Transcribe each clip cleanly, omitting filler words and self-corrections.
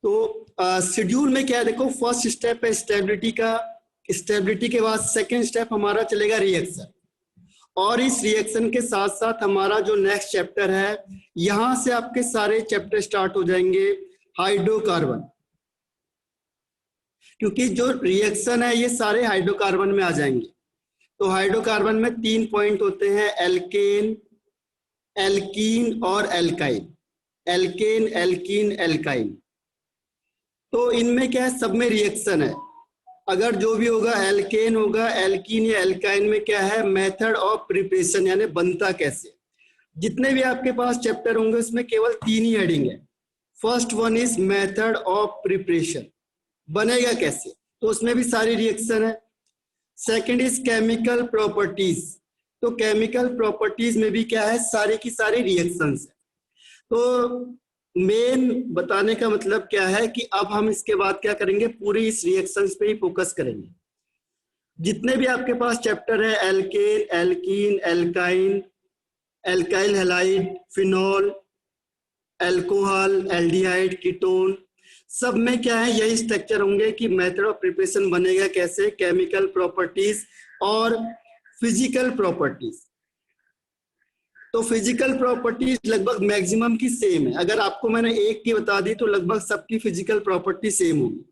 तो शेड्यूल में क्या है, देखो फर्स्ट स्टेप है स्टेबिलिटी का, स्टेबिलिटी के बाद सेकेंड स्टेप हमारा चलेगा रिएक्शन, और इस रिएक्शन के साथ साथ हमारा जो नेक्स्ट चैप्टर है, यहां से आपके सारे चैप्टर स्टार्ट हो जाएंगे हाइड्रोकार्बन, क्योंकि जो रिएक्शन है ये सारे हाइड्रोकार्बन में आ जाएंगे। तो हाइड्रोकार्बन में 3 पॉइंट होते हैं, एल्केन, एल्कीन और एल्काइन। Alkane, alkene, alkyne. तो इनमें क्या है, सब में रिएक्शन है। अगर जो भी होगा एल्केन होगा, एल्कीन या एल्काइन में क्या है, मेथड ऑफ प्रिपरेशन, यानी बनता कैसे। जितने भी आपके पास चैप्टर होंगे उसमें केवल 3 ही हेडिंग है। First one is method of preparation, बनेगा कैसे, तो उसमें भी सारी रिएक्शन है। सेकंड इज केमिकल प्रॉपर्टीज, तो केमिकल प्रॉपर्टीज में भी क्या है, सारी की सारी रिएक्शंस है। तो मेन बताने का मतलब क्या है कि अब हम इसके बाद क्या करेंगे, पूरी इस रिएक्शंस पे ही फोकस करेंगे। जितने भी आपके पास चैप्टर है, alkane, alkene, alkyne, alkyl halide, phenol, alcohol, aldehyde, ketone, सब में क्या है, यही स्ट्रक्चर होंगे कि मेथड ऑफ प्रिपरेशन बनेगा कैसे, केमिकल प्रॉपर्टीज और फिजिकल प्रॉपर्टीज। तो फिजिकल प्रॉपर्टीज लगभग मैक्सिमम की सेम है। अगर आपको मैंने एक की बता दी तो लगभग सबकी फिजिकल प्रॉपर्टी सेम होगी।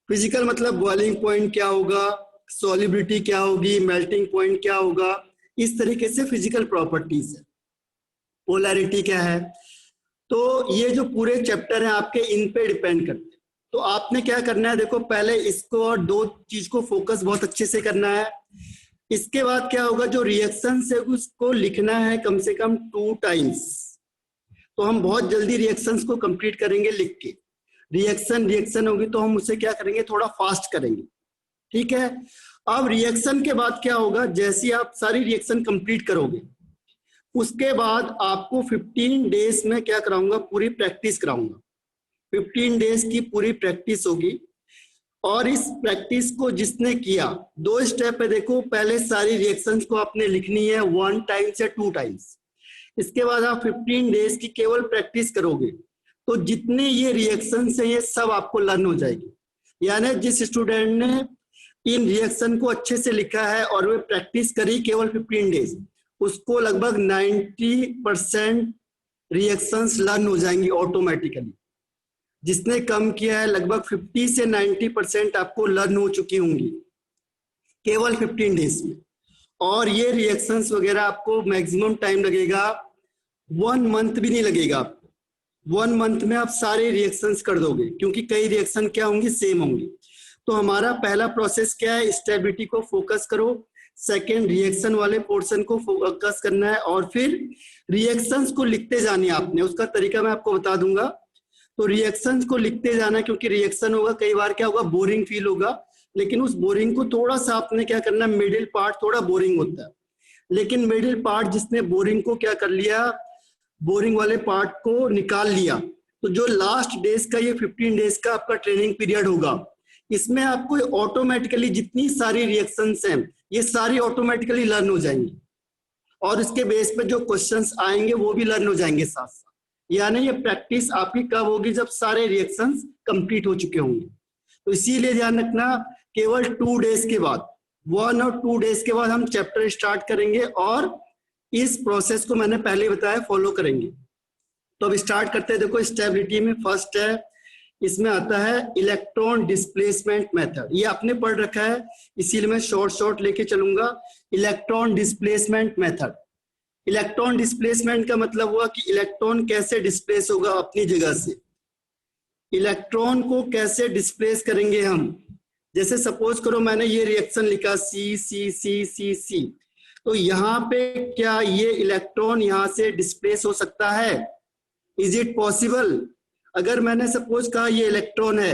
फिजिकल मतलब बॉइलिंग पॉइंट क्या होगा, सॉलिबिलिटी क्या होगी, मेल्टिंग पॉइंट क्या होगा, इस तरीके से फिजिकल प्रॉपर्टीज है। पोलैरिटी क्या है, तो ये जो पूरे चैप्टर हैं आपके इन पे डिपेंड करते हैं। तो आपने क्या करना है, देखो पहले इसको और 2 चीज को फोकस बहुत अच्छे से करना है। इसके बाद क्या होगा, जो रिएक्शन है उसको लिखना है कम से कम 2 टाइम्स। तो हम बहुत जल्दी रिएक्शंस को कंप्लीट करेंगे लिख के। रिएक्शन होगी तो हम उसे क्या करेंगे, थोड़ा फास्ट करेंगे, ठीक है। अब रिएक्शन के बाद क्या होगा, जैसे ही आप सारी रिएक्शन कंप्लीट करोगे उसके बाद आपको 15 डेज में क्या कराऊंगा, पूरी प्रैक्टिस कराऊंगा। 15 डेज की पूरी प्रैक्टिस होगी, और इस प्रैक्टिस को जिसने किया, 2 स्टेप है देखो, पहले सारी रिएक्शंस को आपने लिखनी है 1 टाइम्स या 2 टाइम्स। इसके बाद आप 15 डेज की केवल प्रैक्टिस करोगे, तो जितनी ये रिएक्शंस है ये सब आपको लर्न हो जाएगी। यानी जिस स्टूडेंट ने इन रिएक्शन को अच्छे से लिखा है और वे प्रैक्टिस करी केवल 15 डेज, उसको लगभग 90% रिएक्शंस लर्न हो जाएंगी ऑटोमेटिकली। जिसने कम किया है लगभग 50 से 90% आपको लर्न हो चुकी होंगी केवल 15 डेज में। और ये रिएक्शंस वगैरह आपको मैक्सिमम टाइम लगेगा, 1 मंथ भी नहीं लगेगा आपको। 1 मंथ में आप सारे रिएक्शंस कर दोगे, क्योंकि कई रिएक्शन क्या होंगी, सेम होंगी। तो हमारा पहला प्रोसेस क्या है, स्टेबिलिटी को फोकस करो। सेकेंड, रिएक्शन वाले पोर्शन को फोकस करना है, और फिर रिएक्शंस को लिखते जाने आपने। उसका तरीका मैं आपको बता दूंगा। तो रिएक्शंस को लिखते जाना, क्योंकि रिएक्शन होगा, कई बार क्या होगा, बोरिंग फील होगा, लेकिन उस बोरिंग को थोड़ा सा आपने क्या करना, मिडिल पार्ट थोड़ा बोरिंग होता है, लेकिन मिडिल पार्ट जिसने बोरिंग को क्या कर लिया, बोरिंग वाले पार्ट को निकाल लिया, तो जो लास्ट डेज का ये 15 डेज का आपका ट्रेनिंग पीरियड होगा, इसमें आपको ऑटोमेटिकली जितनी सारी रिएक्शंस हैं ये सारी ऑटोमेटिकली लर्न हो जाएंगी, और इसके बेस पे जो क्वेश्चंस आएंगे वो भी लर्न हो जाएंगे साथ साथ। यानी ये प्रैक्टिस आपकी कब होगी, जब सारे रिएक्शंस कंप्लीट हो चुके होंगे। तो इसीलिए ध्यान रखना, केवल 2 डेज के बाद, 1 और 2 डेज के बाद हम चैप्टर स्टार्ट करेंगे, और इस प्रोसेस को मैंने पहले बताया फॉलो करेंगे। तो अब स्टार्ट करते हैं। देखो स्टेबिलिटी में फर्स्ट है, इसमें आता है इलेक्ट्रॉन डिस्प्लेसमेंट मेथड। ये आपने पढ़ रखा है, इसीलिए मैं शॉर्ट लेके चलूंगा। Electron displacement method. Electron displacement का मतलब हुआ कि इलेक्ट्रॉन कैसे डिस्प्लेस होगा अपनी जगह से। इलेक्ट्रॉन को कैसे डिस्प्लेस करेंगे हम, जैसे सपोज करो मैंने ये रिएक्शन लिखा सी सी सी सी सी, तो यहाँ पे क्या ये इलेक्ट्रॉन यहाँ से डिस्प्लेस हो सकता है? Is it possible? अगर मैंने सपोज कहा ये इलेक्ट्रॉन है,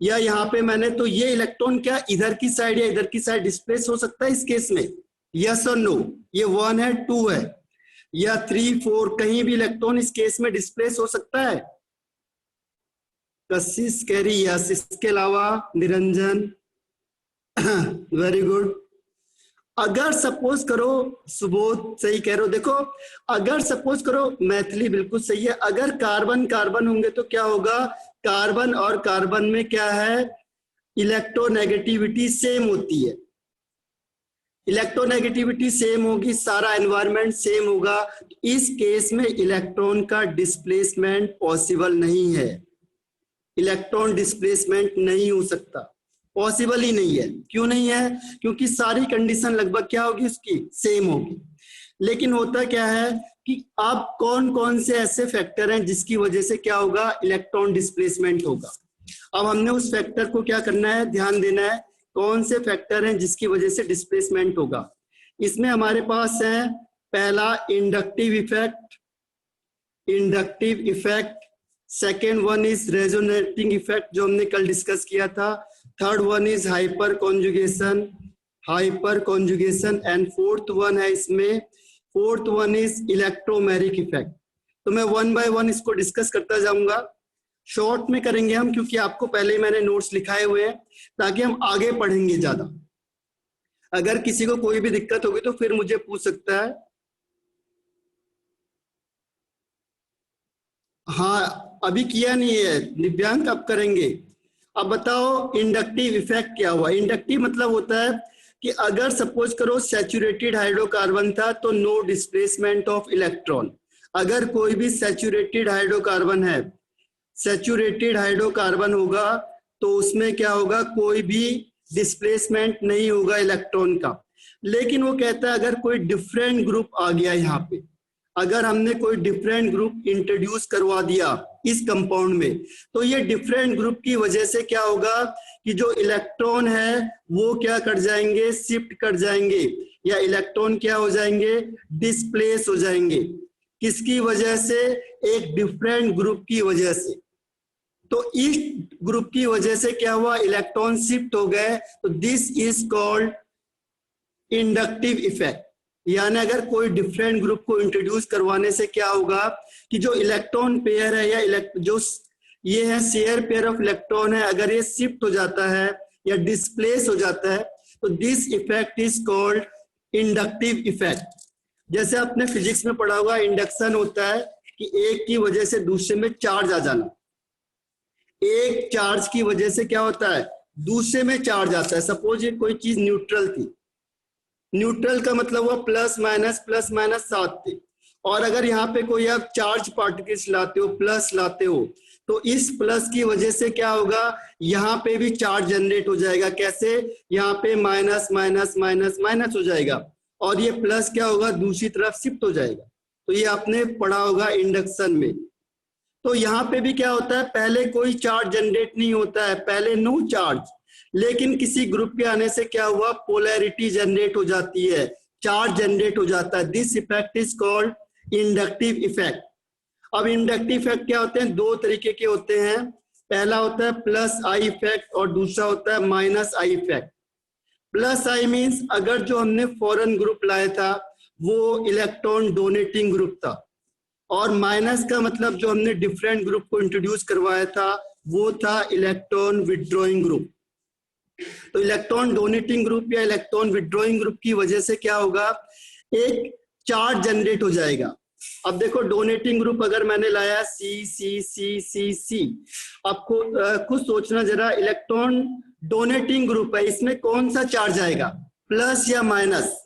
या यहाँ पे मैंने, तो ये इलेक्ट्रॉन क्या इधर की साइड या इधर की साइड डिस्प्लेस हो सकता है इस केस में? यस और नो? ये 1 है, 2 है, या 3 4, कहीं भी इलेक्ट्रॉन इस केस में डिस्प्लेस हो सकता है? कशिश कैरी यस। इसके अलावा निरंजन वेरी गुड। अगर सपोज करो, सुबोध सही कह रहे हो, देखो अगर सपोज करो, मैथिली बिल्कुल सही है, अगर कार्बन कार्बन होंगे तो क्या होगा, कार्बन और कार्बन में क्या है, इलेक्ट्रोनेगेटिविटी सेम होती है। इलेक्ट्रोनेगेटिविटी सेम होगी, सारा एनवायरनमेंट सेम होगा, इस केस में इलेक्ट्रॉन का डिस्प्लेसमेंट पॉसिबल नहीं है। इलेक्ट्रॉन डिस्प्लेसमेंट नहीं हो सकता, पॉसिबल ही नहीं है। क्यों नहीं है, क्योंकि सारी कंडीशन लगभग क्या होगी, उसकी सेम होगी। लेकिन होता क्या है कि अब कौन कौन से ऐसे फैक्टर हैं जिसकी वजह से क्या होगा, इलेक्ट्रॉन डिस्प्लेसमेंट होगा। अब हमने उस फैक्टर को क्या करना है, ध्यान देना है, कौन से फैक्टर हैं जिसकी वजह से डिस्प्लेसमेंट होगा। इसमें हमारे पास है पहला inductive effect, inductive effect, second one is resonating effect जो हमने कल डिस्कस किया था, third one is hyper conjugation, hyper conjugation, and fourth one है इसमें, fourth one is electromeric effect. तो मैं वन बाय वन इसको डिस्कस करता जाऊंगा, शॉर्ट में करेंगे हम, क्योंकि आपको पहले ही मैंने नोट्स लिखाए हुए हैं, ताकि हम आगे पढ़ेंगे ज्यादा। अगर किसी को कोई भी दिक्कत होगी तो फिर मुझे पूछ सकता है। हाँ अभी किया नहीं है दिव्यांग, अब करेंगे। अब बताओ इंडक्टिव इफेक्ट क्या हुआ। इंडक्टिव मतलब होता है कि अगर सपोज करो सैचुरेटेड हाइड्रोकार्बन था तो नो डिस्प्लेसमेंट ऑफ इलेक्ट्रॉन। अगर कोई भी सैचुरेटेड हाइड्रोकार्बन है, सैचुरेटेड हाइड्रोकार्बन होगा तो उसमें क्या होगा, कोई भी डिस्प्लेसमेंट नहीं होगा इलेक्ट्रॉन का। लेकिन वो कहता है अगर कोई डिफरेंट ग्रुप आ गया यहाँ पे, अगर हमने कोई डिफरेंट ग्रुप इंट्रोड्यूस करवा दिया इस कंपाउंड में, तो ये डिफरेंट ग्रुप की वजह से क्या होगा कि जो इलेक्ट्रॉन है वो क्या कर जाएंगे, शिफ्ट कर जाएंगे, या इलेक्ट्रॉन क्या हो जाएंगे, डिस्प्लेस हो जाएंगे। किसकी वजह से, एक डिफरेंट ग्रुप की वजह से। तो इस ग्रुप की वजह से क्या हुआ, इलेक्ट्रॉन शिफ्ट हो गए, तो this is called inductive effect. यानी अगर कोई डिफरेंट ग्रुप को इंट्रोड्यूस करवाने से क्या होगा कि जो इलेक्ट्रॉन पेयर है, या जो ये है शेयर पेयर ऑफ इलेक्ट्रॉन है, अगर ये शिफ्ट हो जाता है या डिस्प्लेस हो जाता है, तो this effect is called inductive effect. जैसे आपने फिजिक्स में पढ़ा होगा, इंडक्शन होता है कि एक की वजह से दूसरे में चार्ज आ जाना। एक चार्ज की वजह से क्या होता है, दूसरे में चार्ज आता है। सपोज ये कोई चीज न्यूट्रल थी, न्यूट्रल का मतलब हुआ प्लस माइनस साथ थे, और अगर यहाँ पे कोई आप चार्ज पार्टिकल्स लाते हो, प्लस लाते हो, तो इस प्लस की वजह से क्या होगा, यहाँ पे भी चार्ज जनरेट हो जाएगा। कैसे, यहाँ पे माइनस माइनस माइनस माइनस हो जाएगा, और ये प्लस क्या होगा, दूसरी तरफ शिफ्ट हो जाएगा। तो ये आपने पढ़ा होगा इंडक्शन में। तो यहाँ पे भी क्या होता है, पहले कोई चार्ज जनरेट नहीं होता है, पहले नो चार्ज, लेकिन किसी ग्रुप के आने से क्या हुआ, पोलैरिटी जनरेट हो जाती है, चार्ज जनरेट हो जाता है। This effect is called inductive effect. अब इंडक्टिव इफेक्ट क्या होते हैं, दो तरीके के होते हैं। पहला होता है प्लस आई इफेक्ट और दूसरा होता है minus I effect. Plus I means अगर जो हमने फॉरेन ग्रुप लाया था वो इलेक्ट्रॉन डोनेटिंग ग्रुप था, और माइनस का मतलब जो हमने डिफरेंट ग्रुप को इंट्रोड्यूस करवाया था वो था इलेक्ट्रॉन विड्रॉइंग ग्रुप। तो इलेक्ट्रॉन डोनेटिंग ग्रुप या इलेक्ट्रॉन विड्रॉइंग ग्रुप की वजह से क्या होगा, एक चार्ज जनरेट हो जाएगा। अब देखो डोनेटिंग ग्रुप अगर मैंने लाया सी सी सी सी सी, आपको खुद सोचना जरा, इलेक्ट्रॉन डोनेटिंग ग्रुप है, इसमें कौन सा चार्ज आएगा, प्लस या माइनस?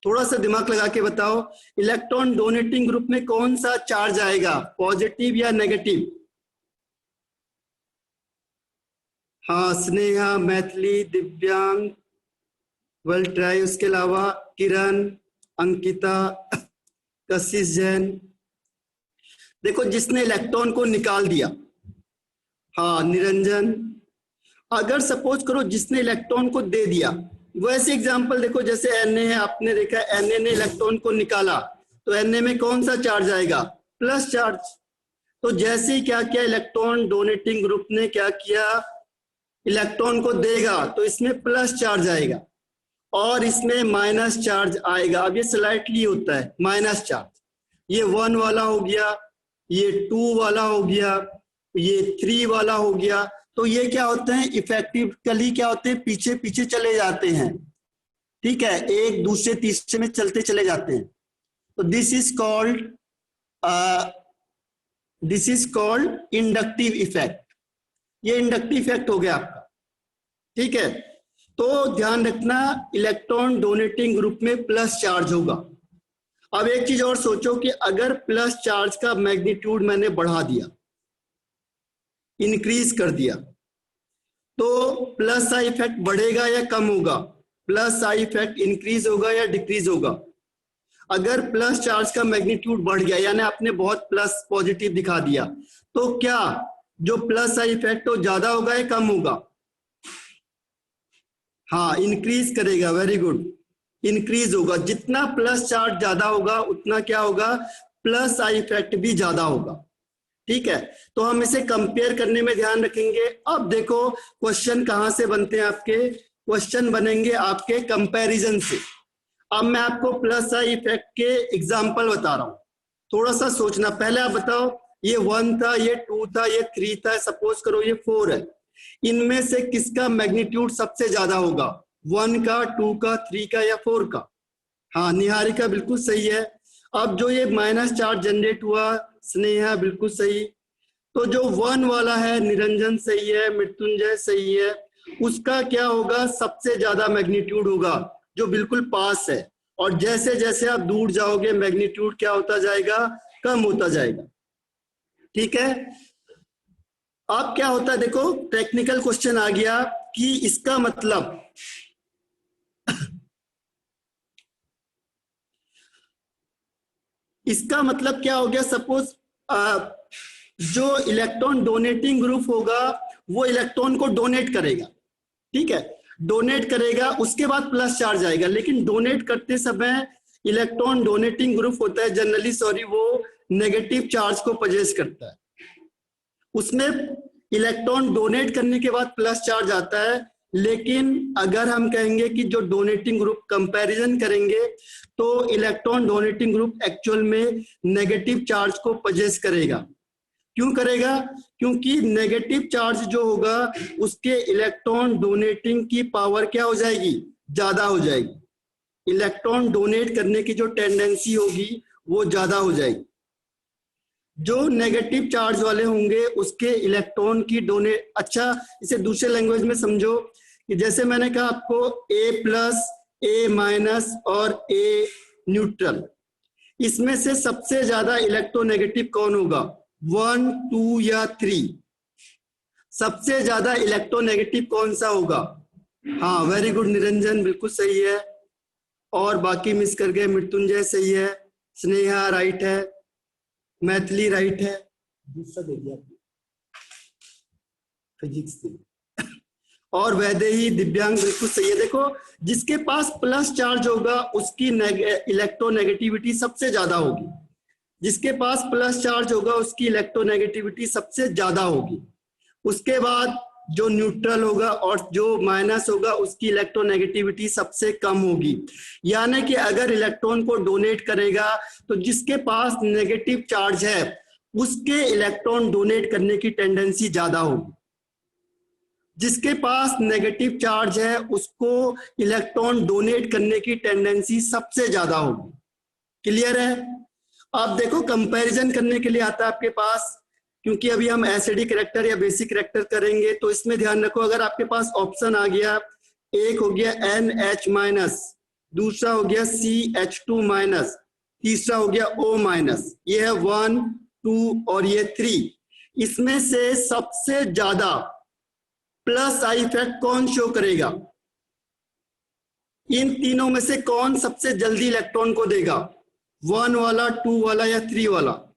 थोड़ा सा दिमाग लगा के बताओ, इलेक्ट्रॉन डोनेटिंग ग्रुप में कौन सा चार्ज आएगा, पॉजिटिव या नेगेटिव? हाँ स्नेहा, मैथिली, दिव्यांग, वेल ट्राई, उसके अलावा किरण, अंकिता, कशिश जैन। देखो जिसने इलेक्ट्रॉन को निकाल दिया, हाँ निरंजन। अगर सपोज करो जिसने इलेक्ट्रॉन को दे दिया, वैसे एग्जांपल देखो जैसे Na है, आपने देखा Na ने इलेक्ट्रॉन को निकाला, तो Na में कौन सा चार्ज आएगा, प्लस चार्ज। तो जैसे ही क्या किया, इलेक्ट्रॉन डोनेटिंग ग्रुप ने क्या किया, इलेक्ट्रॉन को देगा तो इसमें प्लस चार्ज आएगा और इसमें माइनस चार्ज आएगा। अब ये स्लाइटली होता है माइनस चार्ज, ये 1 वाला हो गया, ये 2 वाला हो गया, ये 3 वाला हो गया। तो ये क्या होते हैं, इफेक्टिवली क्या होते हैं, पीछे पीछे चले जाते हैं, ठीक है, एक दूसरे तीसरे में चलते चले जाते हैं। तो this is called inductive effect. ये इंडक्टिव इफेक्ट हो गया आपका। ठीक है, तो ध्यान रखना इलेक्ट्रॉन डोनेटिंग ग्रुप में प्लस चार्ज होगा। अब एक चीज और सोचो कि अगर प्लस चार्ज का मैग्नीट्यूड मैंने बढ़ा दिया, इंक्रीज कर दिया, तो प्लस आई इफेक्ट बढ़ेगा या कम होगा? प्लस आई इफेक्ट इंक्रीज होगा या डिक्रीज होगा? अगर प्लस चार्ज का मैग्नीट्यूड बढ़ गया, यानी आपने बहुत प्लस पॉजिटिव दिखा दिया, तो क्या जो प्लस आई इफेक्ट हो ज्यादा होगा या कम होगा? हाँ, इंक्रीज करेगा। वेरी गुड, इंक्रीज होगा। जितना प्लस चार्ज ज्यादा होगा उतना क्या होगा? प्लस आई इफेक्ट भी ज्यादा होगा। ठीक है, तो हम इसे कंपेयर करने में ध्यान रखेंगे। अब देखो क्वेश्चन कहां से बनते हैं आपके? क्वेश्चन बनेंगे आपके कंपैरिजन से। अब मैं आपको प्लस आई इफेक्ट के एग्जांपल बता रहा हूं, थोड़ा सा सोचना। पहले आप बताओ, ये 1 था, ये 2 था, ये 3 था, सपोज करो ये 4 है। इनमें से किसका मैग्नीट्यूड सबसे ज्यादा होगा? 1 का, 2 का, 3 का या 4 का? हाँ, निहारिका बिल्कुल सही है। अब जो ये माइनस चार्ज जनरेट हुआ, स्नेहा बिल्कुल सही। तो जो 1 वाला है, निरंजन सही है, मृत्युंजय सही है, उसका क्या होगा? सबसे ज्यादा मैग्नीट्यूड होगा, जो बिल्कुल पास है। और जैसे जैसे आप दूर जाओगे मैग्नीट्यूड क्या होता जाएगा? कम होता जाएगा। ठीक है, अब क्या होता है देखो, टेक्निकल क्वेश्चन आ गया कि इसका मतलब क्या हो गया? सपोज जो इलेक्ट्रॉन डोनेटिंग ग्रुप होगा वो इलेक्ट्रॉन को डोनेट करेगा। ठीक है, डोनेट करेगा, उसके बाद प्लस चार्ज आएगा। लेकिन डोनेट करते समय इलेक्ट्रॉन डोनेटिंग ग्रुप होता है जनरली, वो नेगेटिव चार्ज को पजेस करता है। उसमें इलेक्ट्रॉन डोनेट करने के बाद प्लस चार्ज आता है। लेकिन अगर हम कहेंगे कि जो डोनेटिंग ग्रुप कंपैरिजन करेंगे, तो इलेक्ट्रॉन डोनेटिंग ग्रुप एक्चुअल में नेगेटिव चार्ज को पजेस करेगा। क्यों करेगा? क्योंकि नेगेटिव चार्ज जो होगा उसके इलेक्ट्रॉन डोनेटिंग की पावर क्या हो जाएगी? ज्यादा हो जाएगी। इलेक्ट्रॉन डोनेट करने की जो टेंडेंसी होगी वो ज्यादा हो जाएगी। जो नेगेटिव चार्ज वाले होंगे उसके इलेक्ट्रॉन की डोनेट, अच्छा इसे दूसरे लैंग्वेज में समझो कि जैसे मैंने कहा आपको A+, A- और A न्यूट्रल, इसमें से सबसे ज्यादा इलेक्ट्रोनेगेटिव कौन होगा? 1, 2 या 3? सबसे ज्यादा इलेक्ट्रोनेगेटिव कौन सा होगा? हाँ, वेरी गुड निरंजन, बिल्कुल सही है। और बाकी मिस कर गए, मृत्युंजय सही है, स्नेहा राइट है, मैथिली राइट है, दूसरा दे दिया फिजिक्स दे, और वैदेही दिव्यांग बिल्कुल सही है। देखो जिसके पास प्लस चार्ज होगा उसकी इलेक्ट्रोनेगेटिविटी सबसे ज्यादा होगी। जिसके पास प्लस चार्ज होगा उसकी इलेक्ट्रोनेगेटिविटी सबसे ज्यादा होगी। उसके बाद जो न्यूट्रल होगा और जो माइनस होगा उसकी इलेक्ट्रोनेगेटिविटी सबसे कम होगी। यानी कि अगर इलेक्ट्रॉन को डोनेट करेगा तो जिसके पास नेगेटिव चार्ज है उसके इलेक्ट्रॉन डोनेट करने की टेंडेंसी ज्यादा होगी। जिसके पास नेगेटिव चार्ज है उसको इलेक्ट्रॉन डोनेट करने की टेंडेंसी सबसे ज्यादा होगी। क्लियर है? आप देखो कंपैरिजन करने के लिए आता है आपके पास, क्योंकि अभी हम एसिडिक रिएक्टर या बेसिक रिएक्टर करेंगे, तो इसमें ध्यान रखो अगर आपके पास ऑप्शन आ गया, एक हो गया NH-, दूसरा हो गया CH2-, तीसरा हो गया O-, ये है 1, 2 और ये 3। इसमें से सबसे ज्यादा प्लस आई इफेक्ट कौन शो करेगा? इन तीनों में से कौन सबसे जल्दी इलेक्ट्रॉन को देगा? 1 वाला, 2 वाला या 3 वाला?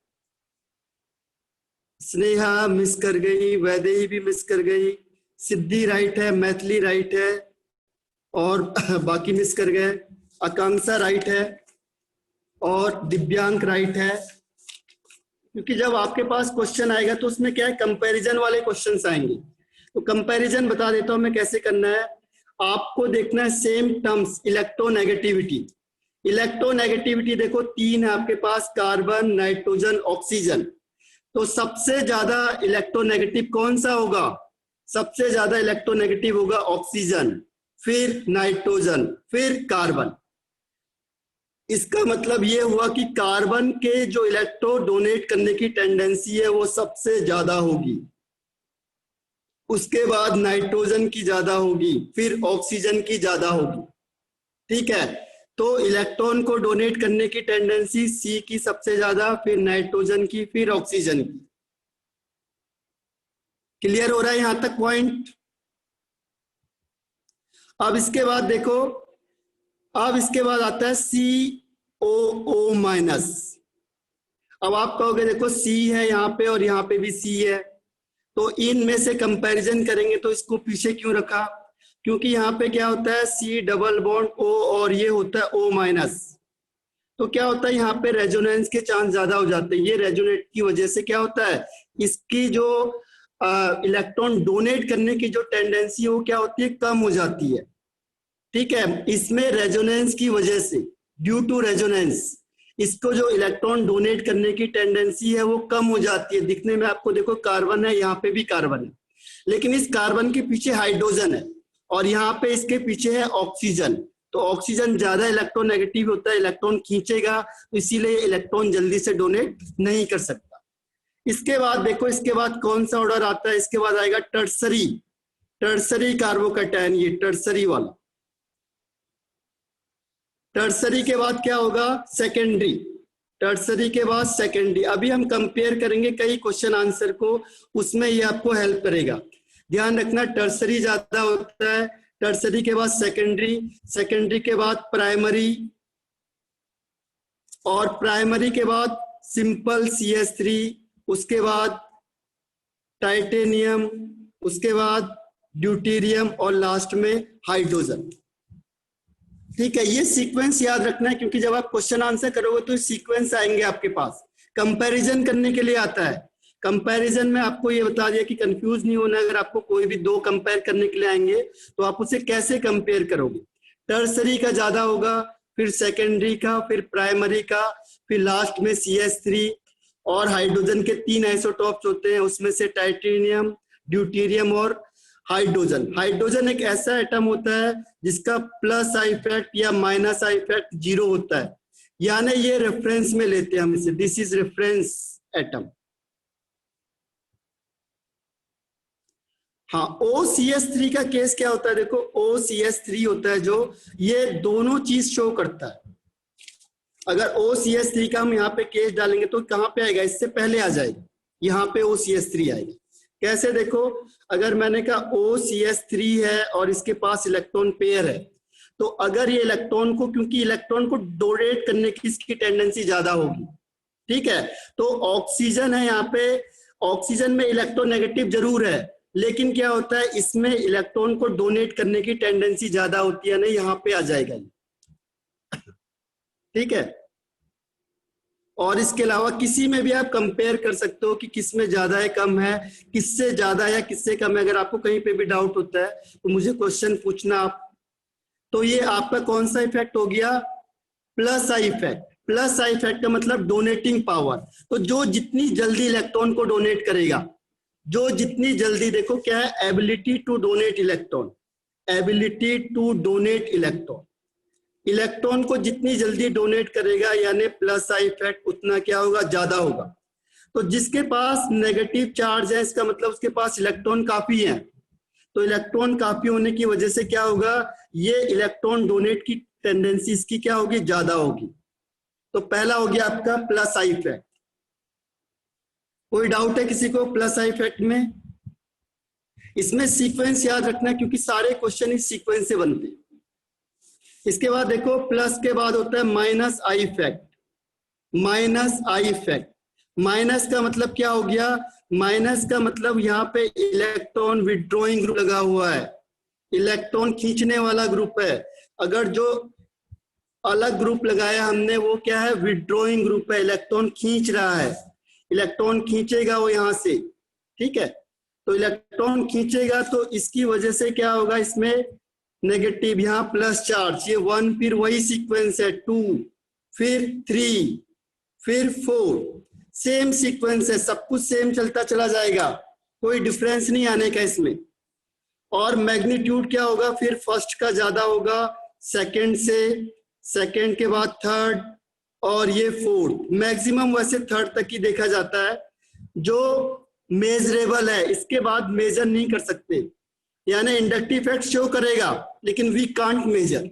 स्नेहा मिस कर गई, वैदेही भी मिस कर गई, सिद्धि राइट है, मैथिली राइट है और बाकी मिस कर गए। आकांक्षा राइट है और दिव्यांक राइट है। क्योंकि जब आपके पास क्वेश्चन आएगा तो उसमें क्या है, कंपैरिजन वाले क्वेश्चंस आएंगे। तो कंपैरिजन बता देता हूं मैं कैसे करना है। आपको देखना है सेम टर्म्स, इलेक्ट्रोनेगेटिविटी। इलेक्ट्रोनेगेटिविटी देखो 3 है आपके पास, कार्बन, नाइट्रोजन, ऑक्सीजन। तो सबसे ज्यादा इलेक्ट्रोनेगेटिव कौन सा होगा? सबसे ज्यादा इलेक्ट्रोनेगेटिव होगा ऑक्सीजन। फिर नाइट्रोजन, फिर कार्बन। इसका मतलब ये हुआ कि कार्बन के जो इलेक्ट्रॉन डोनेट करने की टेंडेंसी है वो सबसे ज्यादा होगी, उसके बाद नाइट्रोजन की ज्यादा होगी, फिर ऑक्सीजन की ज्यादा होगी। ठीक है, तो इलेक्ट्रॉन को डोनेट करने की टेंडेंसी सी की सबसे ज्यादा, फिर नाइट्रोजन की, फिर ऑक्सीजन की। क्लियर हो रहा है यहां तक पॉइंट? अब इसके बाद देखो, अब इसके बाद आता है COO माइनस। अब आप कहोगे देखो C है यहाँ पे और यहाँ पे भी C है, तो इनमें से कंपैरिजन करेंगे तो इसको पीछे क्यों रखा? क्योंकि यहाँ पे क्या होता है C डबल बॉन्ड O और ये होता है O माइनस। तो क्या होता है यहाँ पे रेजोनेंस के चांस ज्यादा हो जाते हैं। ये रेजोनेट की वजह से क्या होता है, इसकी जो इलेक्ट्रॉन डोनेट करने की जो टेंडेंसी है वो क्या होती है, कम हो जाती है। ठीक है, इसमें रेजोनेंस की वजह से, ड्यू टू रेजोनेंस, इसको जो इलेक्ट्रॉन डोनेट करने की टेंडेंसी है वो कम हो जाती है। दिखने में आपको देखो कार्बन है, यहाँ पे भी कार्बन है, लेकिन इस कार्बन के पीछे हाइड्रोजन है और यहाँ पे इसके पीछे है ऑक्सीजन। तो ऑक्सीजन ज्यादा इलेक्ट्रोनेगेटिव होता है, इलेक्ट्रॉन खींचेगा, तो इसीलिए इलेक्ट्रॉन जल्दी से डोनेट नहीं कर सकता। इसके बाद देखो, इसके बाद कौन सा ऑर्डर आता है, इसके बाद आएगा टर्सरी, टर्सरी कार्बोकैटायन, ये टर्सरी वाला। टर्सरी के बाद क्या होगा, सेकेंडरी, टर्सरी के बाद सेकेंडरी। अभी हम कंपेयर करेंगे कई क्वेश्चन आंसर को, उसमें ये आपको हेल्प करेगा। ध्यान रखना, टर्सरी ज्यादा होता है, टर्सरी के बाद सेकेंडरी, सेकेंडरी के बाद प्राइमरी, और प्राइमरी के बाद सिंपल CH3, उसके बाद टाइटेनियम, उसके बाद ड्यूटेरियम और लास्ट में हाइड्रोजन। ठीक है, ये सीक्वेंस याद रखना है, क्योंकि जब आप क्वेश्चन आंसर करोगे तो सीक्वेंस आएंगे आपके पास। कंपैरिजन करने के लिए आता है। कंपैरिजन में आपको ये बता दिया कि कंफ्यूज नहीं होना, अगर आपको कोई भी दो कंपेयर करने के लिए आएंगे तो आप उसे कैसे कंपेयर करोगे। टर्सरी का ज्यादा होगा, फिर सेकेंडरी का, फिर प्राइमरी का, फिर लास्ट में CH3, और हाइड्रोजन के 3 आइसोटॉप्स होते हैं, उसमें से टाइटेनियम, ड्यूटेरियम और हाइड्रोजन। हाइड्रोजन एक ऐसा एटम होता है जिसका प्लस आई इफेक्ट या माइनस आई इफेक्ट 0 होता है, यानी ये रेफरेंस में लेते हैं हम इसे, दिस इज रेफरेंस एटम। हाँ, OCH3 का केस क्या होता है, देखो OCH3 होता है जो ये दोनों चीज शो करता है। अगर OCH3 का हम यहाँ पे केस डालेंगे तो कहाँ पे आएगा, इससे पहले आ जाएगा, यहाँ पे OCH3 आएगा। कैसे, देखो अगर मैंने कहा OCH3 है और इसके पास इलेक्ट्रॉन पेयर है, तो अगर ये इलेक्ट्रॉन को, क्योंकि इलेक्ट्रॉन को डोनेट करने की इसकी टेंडेंसी ज्यादा होगी, ठीक है, तो ऑक्सीजन है यहाँ पे, ऑक्सीजन में इलेक्ट्रोनेगेटिव जरूर है, लेकिन क्या होता है इसमें इलेक्ट्रॉन को डोनेट करने की टेंडेंसी ज्यादा होती है ना, यहाँ पे आ जाएगा। ठीक है, और इसके अलावा किसी में भी आप कंपेयर कर सकते हो कि किसमें ज्यादा है कम है, किससे ज्यादा या किससे कम है। अगर आपको कहीं पे भी डाउट होता है तो मुझे क्वेश्चन पूछना आप। तो ये आपका कौन सा इफेक्ट हो गया, plus I effect. Plus I effect का मतलब डोनेटिंग पावर, तो जो जितनी जल्दी इलेक्ट्रॉन को डोनेट करेगा, जो जितनी जल्दी, देखो क्या है, ability to donate electron, ability to donate electron, electron को जितनी जल्दी डोनेट करेगा यानी प्लस आई इफेक्ट उतना क्या होगा, ज्यादा होगा। तो जिसके पास नेगेटिव चार्ज है इसका मतलब उसके पास इलेक्ट्रॉन काफी है, तो इलेक्ट्रॉन काफी होने की वजह से क्या होगा, ये इलेक्ट्रॉन डोनेट की टेंडेंसी इसकी क्या होगी, ज्यादा होगी। तो पहला हो गया आपका प्लस आई इफेक्ट। कोई डाउट है किसी को प्लस आई इफेक्ट में? इसमें सीक्वेंस याद रखना क्योंकि सारे क्वेश्चन इस सीक्वेंस से बनते हैं। इसके बाद देखो प्लस के बाद होता है minus I effect. Minus I effect, minus का मतलब क्या हो गया, माइनस का मतलब यहाँ पे इलेक्ट्रॉन विड्रॉइंग ग्रुप लगा हुआ है, इलेक्ट्रॉन खींचने वाला ग्रुप है। अगर जो अलग ग्रुप लगाया हमने वो क्या है, विड्रॉइंग ग्रुप है, इलेक्ट्रॉन खींच रहा है, इलेक्ट्रॉन खींचेगा वो यहां से। ठीक है, तो इलेक्ट्रॉन खींचेगा तो इसकी वजह से क्या होगा, इसमें नेगेटिव, यहाँ प्लस चार्ज, ये 1, फिर वही सीक्वेंस है 2, फिर 3, फिर 4, सेम सीक्वेंस है, सब कुछ सेम चलता चला जाएगा, कोई डिफरेंस नहीं आने का इसमें। और मैग्नीट्यूड क्या होगा, फिर फर्स्ट का ज्यादा होगा, सेकंड से, सेकंड के बाद थर्ड, और ये फोर्थ। मैक्सिमम वैसे थर्ड तक ही देखा जाता है जो मेजरेबल है, इसके बाद मेजर नहीं कर सकते। यानी इंडक्टिव इफेक्ट शो करेगा लेकिन वी कांट मेजर,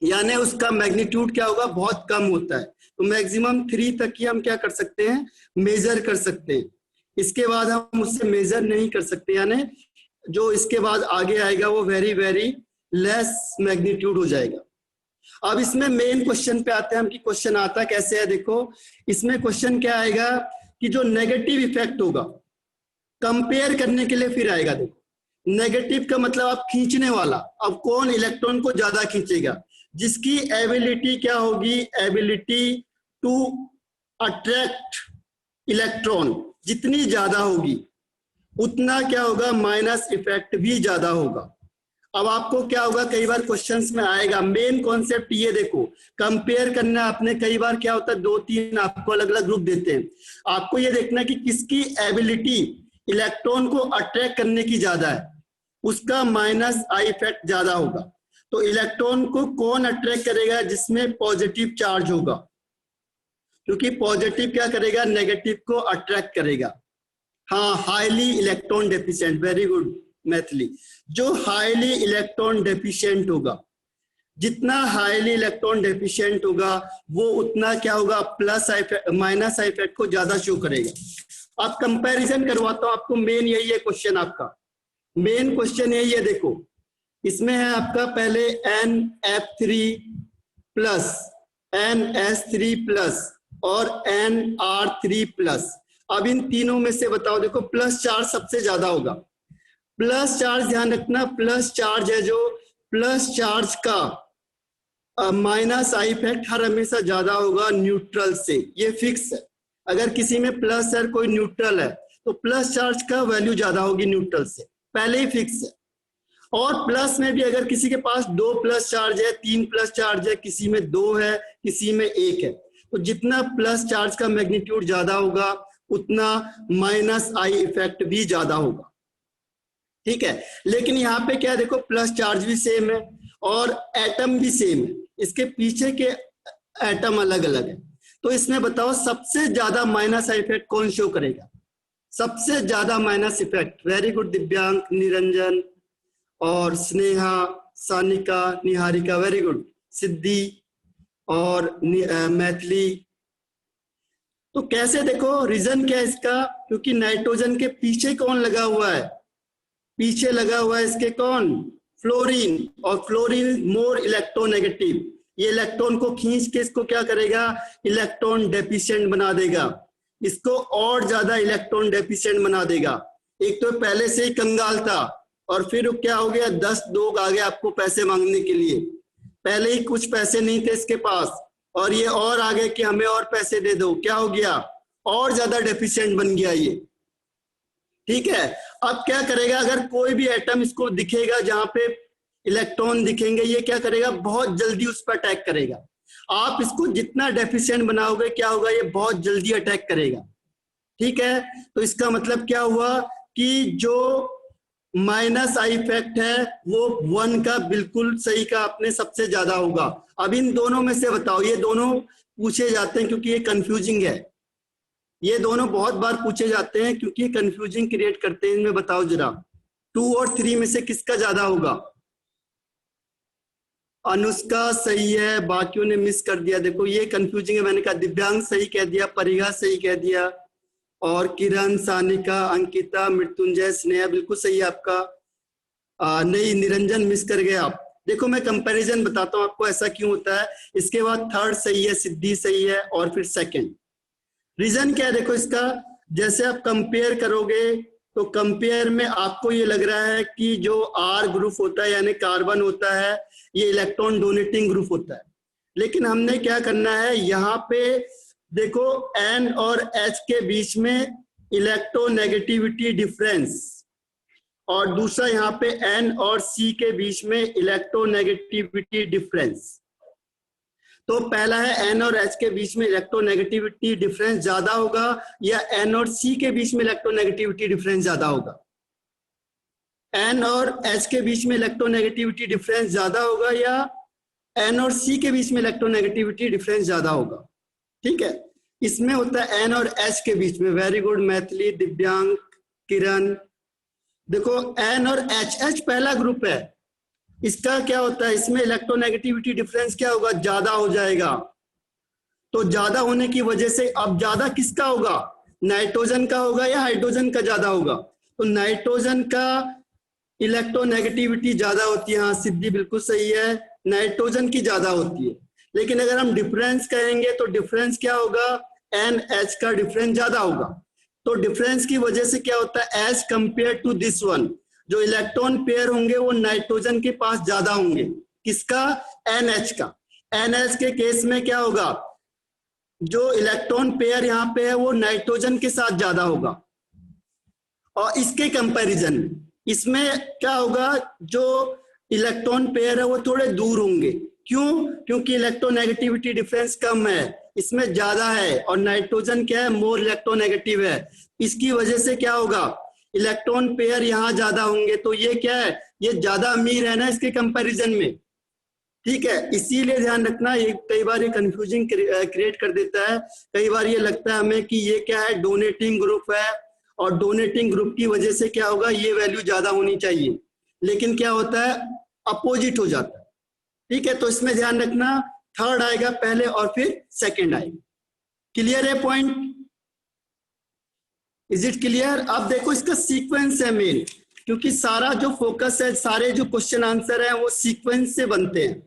यानी उसका मैग्नीट्यूड क्या होगा, बहुत कम होता है। तो मैक्सिमम 3 तक ही हम क्या कर सकते हैं, मेजर कर सकते हैं। इसके बाद हम उससे मेजर नहीं कर सकते, यानी जो इसके बाद आगे आएगा वो वेरी वेरी लेस मैग्नीट्यूड हो जाएगा। अब इसमें मेन क्वेश्चन पे आते हैं हम कि क्वेश्चन आता कैसे है। देखो इसमें क्वेश्चन क्या आएगा कि जो नेगेटिव इफेक्ट होगा, कंपेयर करने के लिए फिर आएगा। देखो नेगेटिव का मतलब आप खींचने वाला, अब कौन इलेक्ट्रॉन को ज्यादा खींचेगा, जिसकी एबिलिटी क्या होगी, एबिलिटी टू अट्रैक्ट इलेक्ट्रॉन जितनी ज्यादा होगी उतना क्या होगा, माइनस इफेक्ट भी ज्यादा होगा। अब आपको क्या होगा, कई बार क्वेश्चंस में आएगा, मेन कॉन्सेप्ट ये देखो, कंपेयर करना आपने कई बार क्या होता है, 2-3 आपको अलग अलग ग्रुप देते हैं, आपको ये देखना कि किसकी एबिलिटी इलेक्ट्रॉन को अट्रैक्ट करने की ज्यादा है, उसका माइनस आई इफेक्ट ज्यादा होगा। तो इलेक्ट्रॉन को कौन अट्रैक्ट करेगा, जिसमें पॉजिटिव चार्ज होगा, क्योंकि पॉजिटिव क्या करेगा, नेगेटिव को अट्रैक्ट करेगा। हाँ, highly electron deficient, very good Maithili, जो हाईली इलेक्ट्रॉन डेफिशिएंट होगा, जितना हाईली इलेक्ट्रॉन डेफिशिएंट होगा वो उतना क्या होगा, प्लस माइनस आई इफेक्ट को ज्यादा शो करेगा। अब कंपैरिजन करवाता हूं आपको, मेन यही है क्वेश्चन, आपका मेन क्वेश्चन यही है। देखो इसमें है आपका पहले NF3 प्लस NS3 प्लस और NR3 प्लस। अब इन तीनों में से बताओ, देखो प्लस चार्ज सबसे ज्यादा होगा, प्लस चार्ज ध्यान रखना, प्लस चार्ज है जो, प्लस चार्ज का माइनस आई इफेक्ट हर हमेशा ज्यादा होगा न्यूट्रल से, ये फिक्स है। अगर किसी में प्लस है कोई न्यूट्रल है तो प्लस चार्ज का वैल्यू ज्यादा होगी न्यूट्रल से, पहले ही फिक्स है। और प्लस में भी अगर किसी के पास 2 प्लस चार्ज है, 3 प्लस चार्ज है, किसी में 2 है, किसी में 1 है, तो जितना प्लस चार्ज का मैग्नीट्यूड ज्यादा होगा उतना माइनस आई इफेक्ट भी ज्यादा होगा। ठीक है, लेकिन यहाँ पे क्या देखो, प्लस चार्ज भी सेम है और एटम भी सेम है, इसके पीछे के एटम अलग अलग है। तो इसमें बताओ सबसे ज्यादा माइनस आई इफेक्ट कौन शो करेगा, सबसे ज्यादा माइनस इफेक्ट। वेरी गुड दिव्यांग, निरंजन और स्नेहा, सानिका, निहारिका, वेरी गुड, सिद्धि और मैथिली। तो कैसे देखो, रीजन क्या है इसका, क्योंकि नाइट्रोजन के पीछे कौन लगा हुआ है, पीछे लगा हुआ है इसके कौन, फ्लोरीन, और फ्लोरीन मोर इलेक्ट्रोनेगेटिव, ये इलेक्ट्रॉन को खींच के इसको क्या करेगा, इलेक्ट्रॉन डेफिशिएंट बना देगा, इसको और ज्यादा इलेक्ट्रॉन डेफिशिएंट बना देगा। एक तो पहले से ही कंगाल था और फिर क्या हो गया, 10 लोग आ गए आपको पैसे मांगने के लिए, पहले ही कुछ पैसे नहीं थे इसके पास और ये और आ गए कि हमें और पैसे दे दो, क्या हो गया, और ज्यादा डेफिशिएंट बन गया ये। ठीक है, अब क्या करेगा, अगर कोई भी एटम इसको दिखेगा जहां पे इलेक्ट्रॉन दिखेंगे, ये क्या करेगा, बहुत जल्दी उस पर अटैक करेगा। आप इसको जितना डेफिशिएंट बनाओगे क्या होगा, ये बहुत जल्दी अटैक करेगा। ठीक है, तो इसका मतलब क्या हुआ कि जो माइनस आई इफेक्ट है वो 1 का, बिल्कुल सही का आपने, सबसे ज्यादा होगा। अब इन दोनों में से बताओ, ये दोनों पूछे जाते हैं क्योंकि ये कंफ्यूजिंग है, ये दोनों बहुत बार पूछे जाते हैं क्योंकि कंफ्यूजिंग क्रिएट करते हैं। इनमें बताओ जरा 2 और 3 में से किसका ज्यादा होगा। अनुष्का सही है, बाकियों ने मिस कर दिया, देखो ये कंफ्यूजिंग है, मैंने कहा दिव्यांग सही कह दिया, परिगा सही कह दिया, और किरण, सानिका, अंकिता, मृत्युंजय, स्नेहा बिल्कुल सही है आपका। नहीं, निरंजन मिस कर गए आप। देखो मैं कंपैरिजन बताता हूँ आपको ऐसा क्यों होता है। इसके बाद थर्ड सही है, सिद्धि सही है, और फिर सेकंड। रीजन क्या है देखो इसका, जैसे आप कंपेयर करोगे तो कंपेयर में आपको ये लग रहा है कि जो R ग्रुप होता है यानी कार्बन होता है, ये इलेक्ट्रॉन डोनेटिंग ग्रुप होता है। लेकिन हमने क्या करना है, यहाँ पे देखो N और H के बीच में इलेक्ट्रोनेगेटिविटी डिफरेंस, और दूसरा यहाँ पे N और C के बीच में इलेक्ट्रोनेगेटिविटी डिफरेंस। तो पहला है N और H के बीच में इलेक्ट्रोनेगेटिविटी डिफरेंस ज्यादा होगा या N और C के बीच में इलेक्ट्रोनेगेटिविटी डिफरेंस ज्यादा होगा। N और H के बीच में इलेक्ट्रोनेगेटिविटी डिफरेंस ज्यादा होगा या N और C के बीच में इलेक्ट्रोनेगेटिविटी डिफरेंस ज्यादा होगा? ठीक है, इसमें होता है N और H के बीच में। वेरी गुड मैथिली, दिव्यांग, किरण। देखो N और H पहला ग्रुप है, इसका क्या होता है, इसमें इलेक्ट्रोनेगेटिविटी डिफरेंस क्या होगा, ज्यादा हो जाएगा। तो ज्यादा होने की वजह से अब ज्यादा किसका होगा, नाइट्रोजन का होगा या हाइड्रोजन का ज्यादा होगा? तो नाइट्रोजन का इलेक्ट्रोनेगेटिविटी ज्यादा होती है। हाँ सिद्धि बिल्कुल सही है, नाइट्रोजन की ज्यादा होती है। लेकिन अगर हम डिफरेंस कहेंगे तो डिफरेंस क्या होगा, NH का डिफरेंस ज्यादा होगा। तो डिफरेंस की वजह से क्या होता है, as compared to this one, जो इलेक्ट्रॉन पेयर होंगे वो नाइट्रोजन के पास ज्यादा होंगे। किसका, NH का। NH के केस में क्या होगा, जो इलेक्ट्रॉन पेयर यहाँ पे है वो नाइट्रोजन के साथ ज्यादा होगा। और इसके कंपैरिजन में इसमें क्या होगा, जो इलेक्ट्रॉन पेयर है वो थोड़े दूर होंगे। क्यों, क्योंकि इलेक्ट्रोनेगेटिविटी डिफरेंस कम है, इसमें ज्यादा है। और नाइट्रोजन क्या है, मोर इलेक्ट्रोनेगेटिव है। इसकी वजह से क्या होगा, इलेक्ट्रॉन पेयर यहाँ ज्यादा होंगे। तो ये क्या है, ये ज्यादा अमीर है ना इसके कंपैरिजन में। ठीक है, इसीलिए ध्यान रखना, ये कई बार ये कंफ्यूजिंग क्रिएट कर देता है। कई बार ये लगता है हमें कि ये क्या है, डोनेटिंग ग्रुप है, और डोनेटिंग ग्रुप की वजह से क्या होगा, ये वैल्यू ज्यादा होनी चाहिए। लेकिन क्या होता है, अपोजिट हो जाता है। ठीक है, तो इसमें ध्यान रखना, थर्ड आएगा पहले और फिर सेकंड आएगा। क्लियर है पॉइंट? Is it clear? अब देखो इसका सीक्वेंस है मेन, क्योंकि सारा जो फोकस है, सारे जो क्वेश्चन आंसर है वो सीक्वेंस से बनते हैं।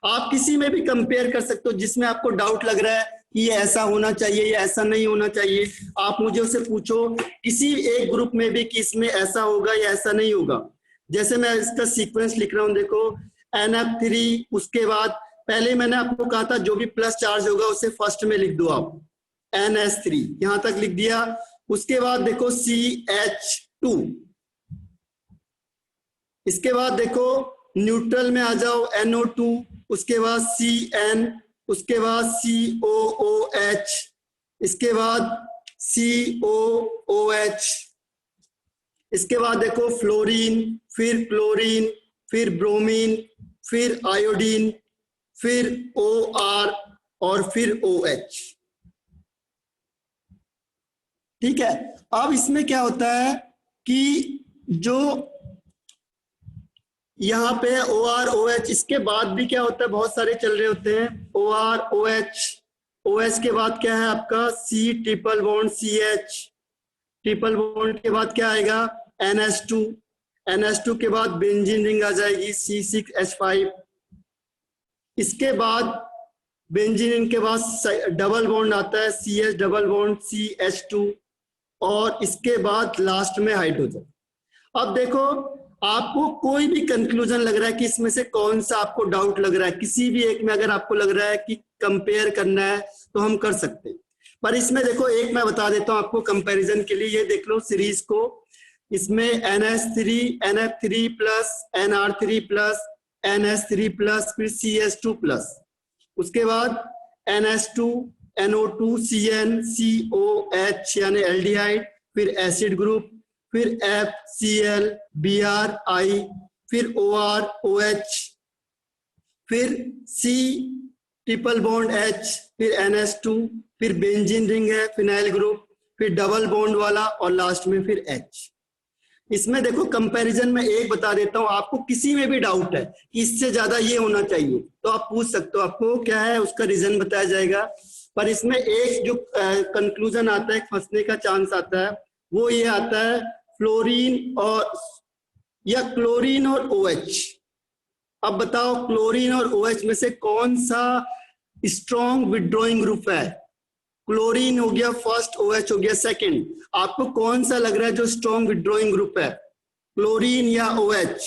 आप किसी में भी कंपेयर कर सकते हो, जिसमें आपको डाउट लग रहा है कि ये ऐसा होना चाहिए, ये ऐसा नहीं होना चाहिए, आप मुझे उससे पूछो किसी एक ग्रुप में भी कि इसमें ऐसा होगा या ऐसा नहीं होगा। जैसे मैं इसका सीक्वेंस लिख रहा हूं, देखो NF3, उसके बाद पहले मैंने आपको कहा था जो भी प्लस चार्ज होगा उसे फर्स्ट में लिख दो आप, NH3 यहां तक लिख दिया। उसके बाद देखो CH2, इसके बाद देखो न्यूट्रल में आ जाओ NO2, उसके बाद CN, उसके बाद COOH, इसके बाद COOH, इसके बाद देखो फ्लोरीन, फिर क्लोरीन, फिर ब्रोमीन, फिर आयोडीन, फिर OR और फिर OH। ठीक है, अब इसमें क्या होता है कि जो यहाँ पे OR OH, इसके बाद भी क्या होता है, बहुत सारे चल रहे होते हैं, OR OH, OH के बाद क्या है आपका C triple bond CH, triple bond के बाद क्या आएगा NH2, NH2 के बाद बेंजीन रिंग आ जाएगी C6H5, इसके बाद बेंजीन रिंग के बाद डबल बॉन्ड आता है CH डबल बॉन्ड CH2, और इसके बाद लास्ट में हाइड्रोजन। अब देखो आपको कोई भी कंक्लूजन लग रहा है कि इसमें से कौन सा आपको डाउट लग रहा है, किसी भी एक में अगर आपको लग रहा है कि कंपेयर करना है तो हम कर सकते हैं। पर इसमें देखो एक मैं बता देता हूं आपको कंपैरिजन के लिए, ये देख लो सीरीज को, इसमें NH3 NF3 plus NR3 plus NH3 plus फिर CH2 प्लस, उसके बाद NH2 NO2 CN COH यानी एल्डिहाइड, फिर एसिड ग्रुप, फिर FCl BrI, फिर OR OH, फिर C ट्रिपल बॉन्ड H, फिर NH2, फिर बेंजीन रिंग है फिनाइल ग्रुप, फिर डबल बॉन्ड वाला, और लास्ट में फिर H। इसमें देखो कंपैरिजन में एक बता देता हूं, आपको किसी में भी डाउट है कि इससे ज्यादा ये होना चाहिए तो आप पूछ सकते हो, आपको क्या है उसका रीजन बताया जाएगा। पर इसमें एक जो कंक्लूजन आता है, फंसने का चांस आता है, वो ये आता है फ्लोरीन और या क्लोरीन और OH। अब बताओ क्लोरीन और OH में से कौन सा स्ट्रॉन्ग विड्रॉइंग ग्रुप है? क्लोरीन हो गया फर्स्ट, OH हो गया सेकंड। आपको कौन सा लग रहा है जो स्ट्रॉन्ग विड्रॉइंग ग्रुप है, क्लोरीन या OH?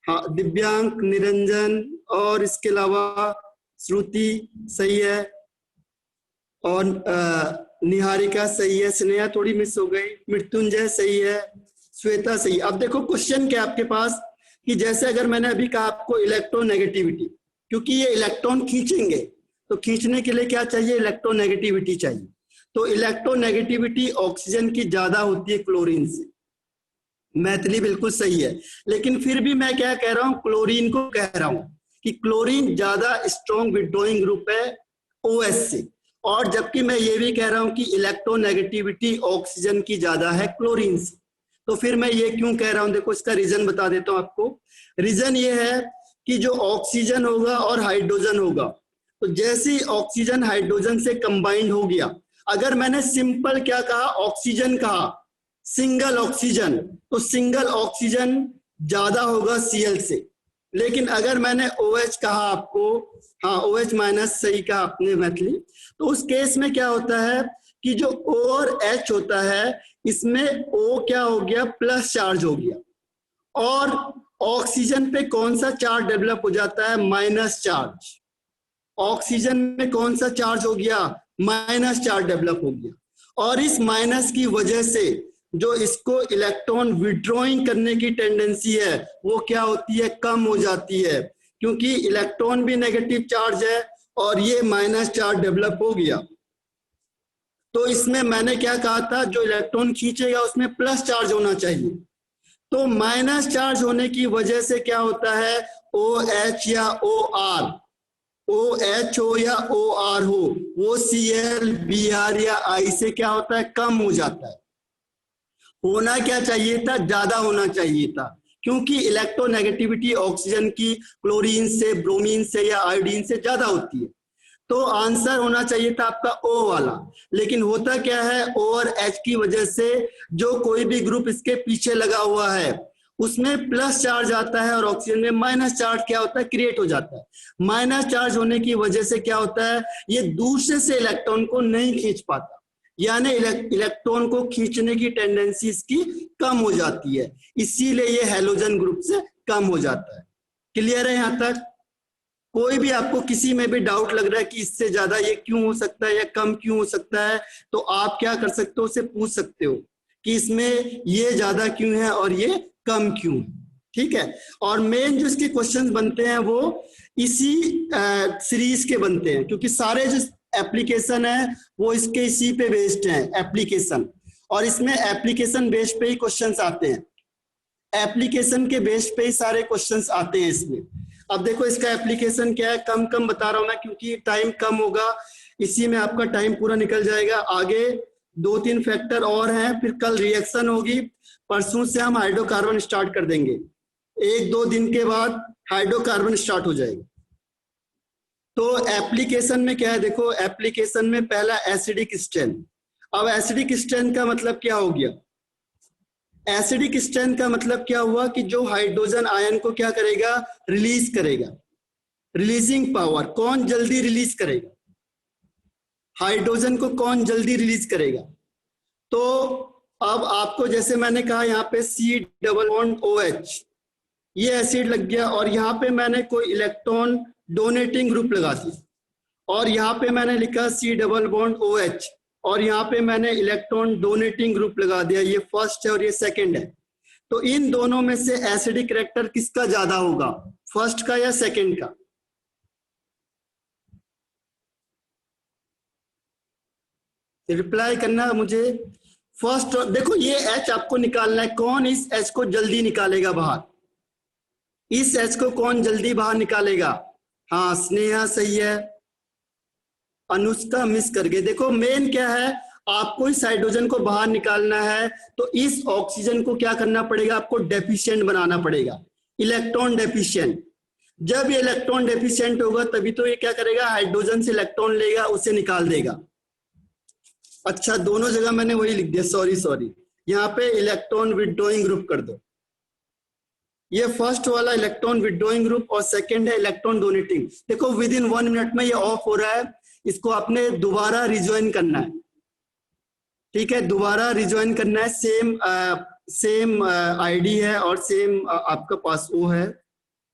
हाँ दिव्यांग, निरंजन, और इसके अलावा श्रुति सही है, और निहारिका सही है, स्नेहा थोड़ी मिस हो गई, मृत्युंजय सही है, श्वेता सही। अब देखो क्वेश्चन क्या आपके पास कि जैसे अगर मैंने अभी कहा आपको इलेक्ट्रोनेगेटिविटी, क्योंकि ये इलेक्ट्रॉन खींचेंगे तो खींचने के लिए क्या चाहिए, इलेक्ट्रोनेगेटिविटी चाहिए। तो इलेक्ट्रोनेगेटिविटी ऑक्सीजन की ज्यादा होती है क्लोरीन से, मैथिली बिल्कुल सही है, लेकिन फिर भी मैं क्या कह रहा हूं, क्लोरीन को कह रहा हूं कि क्लोरीन ज्यादा स्ट्रॉन्ग विड्रॉइंग ग्रुप है OH से, और जबकि मैं ये भी कह रहा हूं कि इलेक्ट्रोनेगेटिविटी ऑक्सीजन की ज्यादा है क्लोरीन से। तो फिर मैं ये क्यों कह रहा हूं, देखो इसका रीजन बता देता हूं आपको। रीजन ये है कि जो ऑक्सीजन होगा और हाइड्रोजन होगा, तो जैसे ही ऑक्सीजन हाइड्रोजन से कंबाइंड हो गया, अगर मैंने सिंपल क्या कहा, ऑक्सीजन कहा, सिंगल ऑक्सीजन, तो सिंगल ऑक्सीजन ज्यादा होगा Cl से। लेकिन अगर मैंने OH कहा आपको, हाँ OH माइनस सही कहा आपने मैथिली, तो उस केस में क्या होता है कि जो O और H होता है, इसमें O क्या हो गया, प्लस चार्ज हो गया, और ऑक्सीजन पे कौन सा चार्ज डेवलप हो जाता है, माइनस चार्ज। ऑक्सीजन में कौन सा चार्ज हो गया, माइनस चार्ज डेवलप हो गया, और इस माइनस की वजह से जो इसको इलेक्ट्रॉन विड्रॉइंग करने की टेंडेंसी है वो क्या होती है, कम हो जाती है, क्योंकि इलेक्ट्रॉन भी नेगेटिव चार्ज है और ये माइनस चार्ज डेवलप हो गया। तो इसमें मैंने क्या कहा था, जो इलेक्ट्रॉन खींचेगा उसमें प्लस चार्ज होना चाहिए, तो माइनस चार्ज होने की वजह से क्या होता है, OH या OR, OH हो या OR हो, वो Cl, Br या I से क्या होता है, कम हो जाता है। होना क्या चाहिए था, ज्यादा होना चाहिए था, क्योंकि इलेक्ट्रोनेगेटिविटी ऑक्सीजन की क्लोरीन से, ब्रोमीन से या आयोडीन से ज्यादा होती है। तो आंसर होना चाहिए था आपका O वाला, लेकिन होता क्या है, O और H की वजह से जो कोई भी ग्रुप इसके पीछे लगा हुआ है उसमें प्लस चार्ज आता है और ऑक्सीजन में माइनस चार्ज क्या होता है, क्रिएट हो जाता है। माइनस चार्ज होने की वजह से क्या होता है, ये दूसरे से इलेक्ट्रॉन को नहीं खींच पाता, यानी इलेक्ट्रॉन को खींचने की टेंडेंसी इसकी कम हो जाती है, इसीलिए ये हैलोजन ग्रुप से कम हो जाता है। क्लियर है यहां तक? कोई भी आपको किसी में भी डाउट लग रहा है कि इससे ज्यादा ये क्यों हो सकता है या कम क्यों हो सकता है, तो आप क्या कर सकते हो, उसे पूछ सकते हो कि इसमें ये ज्यादा क्यों है और ये कम क्यों, ठीक है। और मेन जो इसके क्वेश्चंस बनते हैं वो इसी सीरीज के बनते हैं, क्योंकि सारे जो एप्लीकेशन है वो इसके इसी पे बेस्ड हैं एप्लीकेशन, और इसमें एप्लीकेशन बेस्ड पे ही क्वेश्चंस आते हैं, एप्लीकेशन के बेस्ड पे ही सारे क्वेश्चंस आते हैं इसमें। अब देखो इसका एप्लीकेशन क्या है, कम कम बता रहा हूं मैं क्योंकि टाइम कम होगा, इसी में आपका टाइम पूरा निकल जाएगा। आगे 2-3 फैक्टर और हैं, फिर कल रिएक्शन होगी, परसों से हम हाइड्रोकार्बन स्टार्ट कर देंगे, 1-2 दिन के बाद हाइड्रोकार्बन स्टार्ट हो जाएगा। तो एप्लीकेशन में क्या है, देखो एप्लीकेशन में पहला एसिडिक स्ट्रेन। अब एसिडिक स्ट्रेन का मतलब क्या हो गया, एसिडिक स्ट्रेन का मतलब क्या हुआ कि जो हाइड्रोजन आयन को क्या करेगा, रिलीज करेगा, रिलीजिंग पावर, कौन जल्दी रिलीज करेगा, हाइड्रोजन को कौन जल्दी रिलीज करेगा। तो अब आपको जैसे मैंने कहा यहाँ पे C≡OH, ये एसिड लग गया, और यहाँ पे मैंने कोई इलेक्ट्रॉन डोनेटिंग ग्रुप लगा दिया, और यहाँ पे मैंने लिखा C≡OH, और यहाँ पे मैंने इलेक्ट्रॉन डोनेटिंग ग्रुप लगा दिया, ये फर्स्ट है और ये सेकंड है। तो इन दोनों में से एसिडिक कैरेक्टर किसका ज्यादा होगा, फर्स्ट का या सेकंड का? रिप्लाई करना मुझे। फर्स्ट, देखो ये H आपको निकालना है, कौन इस H को जल्दी निकालेगा बाहर, इस H को कौन जल्दी बाहर निकालेगा? हाँ स्नेहा सही है, अनुष्का मिस कर गए। देखो मेन क्या है, आपको इस हाइड्रोजन को बाहर निकालना है, तो इस ऑक्सीजन को क्या करना पड़ेगा, आपको डेफिशिएंट बनाना पड़ेगा, इलेक्ट्रॉन डेफिशिएंट। जब ये इलेक्ट्रॉन डेफिशिएंट होगा तभी तो ये क्या करेगा, हाइड्रोजन से इलेक्ट्रॉन लेगा, उसे निकाल देगा। अच्छा दोनों जगह मैंने वही लिख दिया, सॉरी, यहाँ पे इलेक्ट्रॉन विड्रॉइंग ग्रुप कर दो, ये फर्स्ट वाला इलेक्ट्रॉन विड्रॉइंग ग्रुप और सेकंड है इलेक्ट्रॉन डोनेटिंग। देखो विद इन 1 मिनट में ये ऑफ हो रहा है, इसको आपने दोबारा रिज्वाइन करना है, ठीक है, दोबारा रिज्वाइन करना है, सेम आईडी है और सेम आपका पास वो है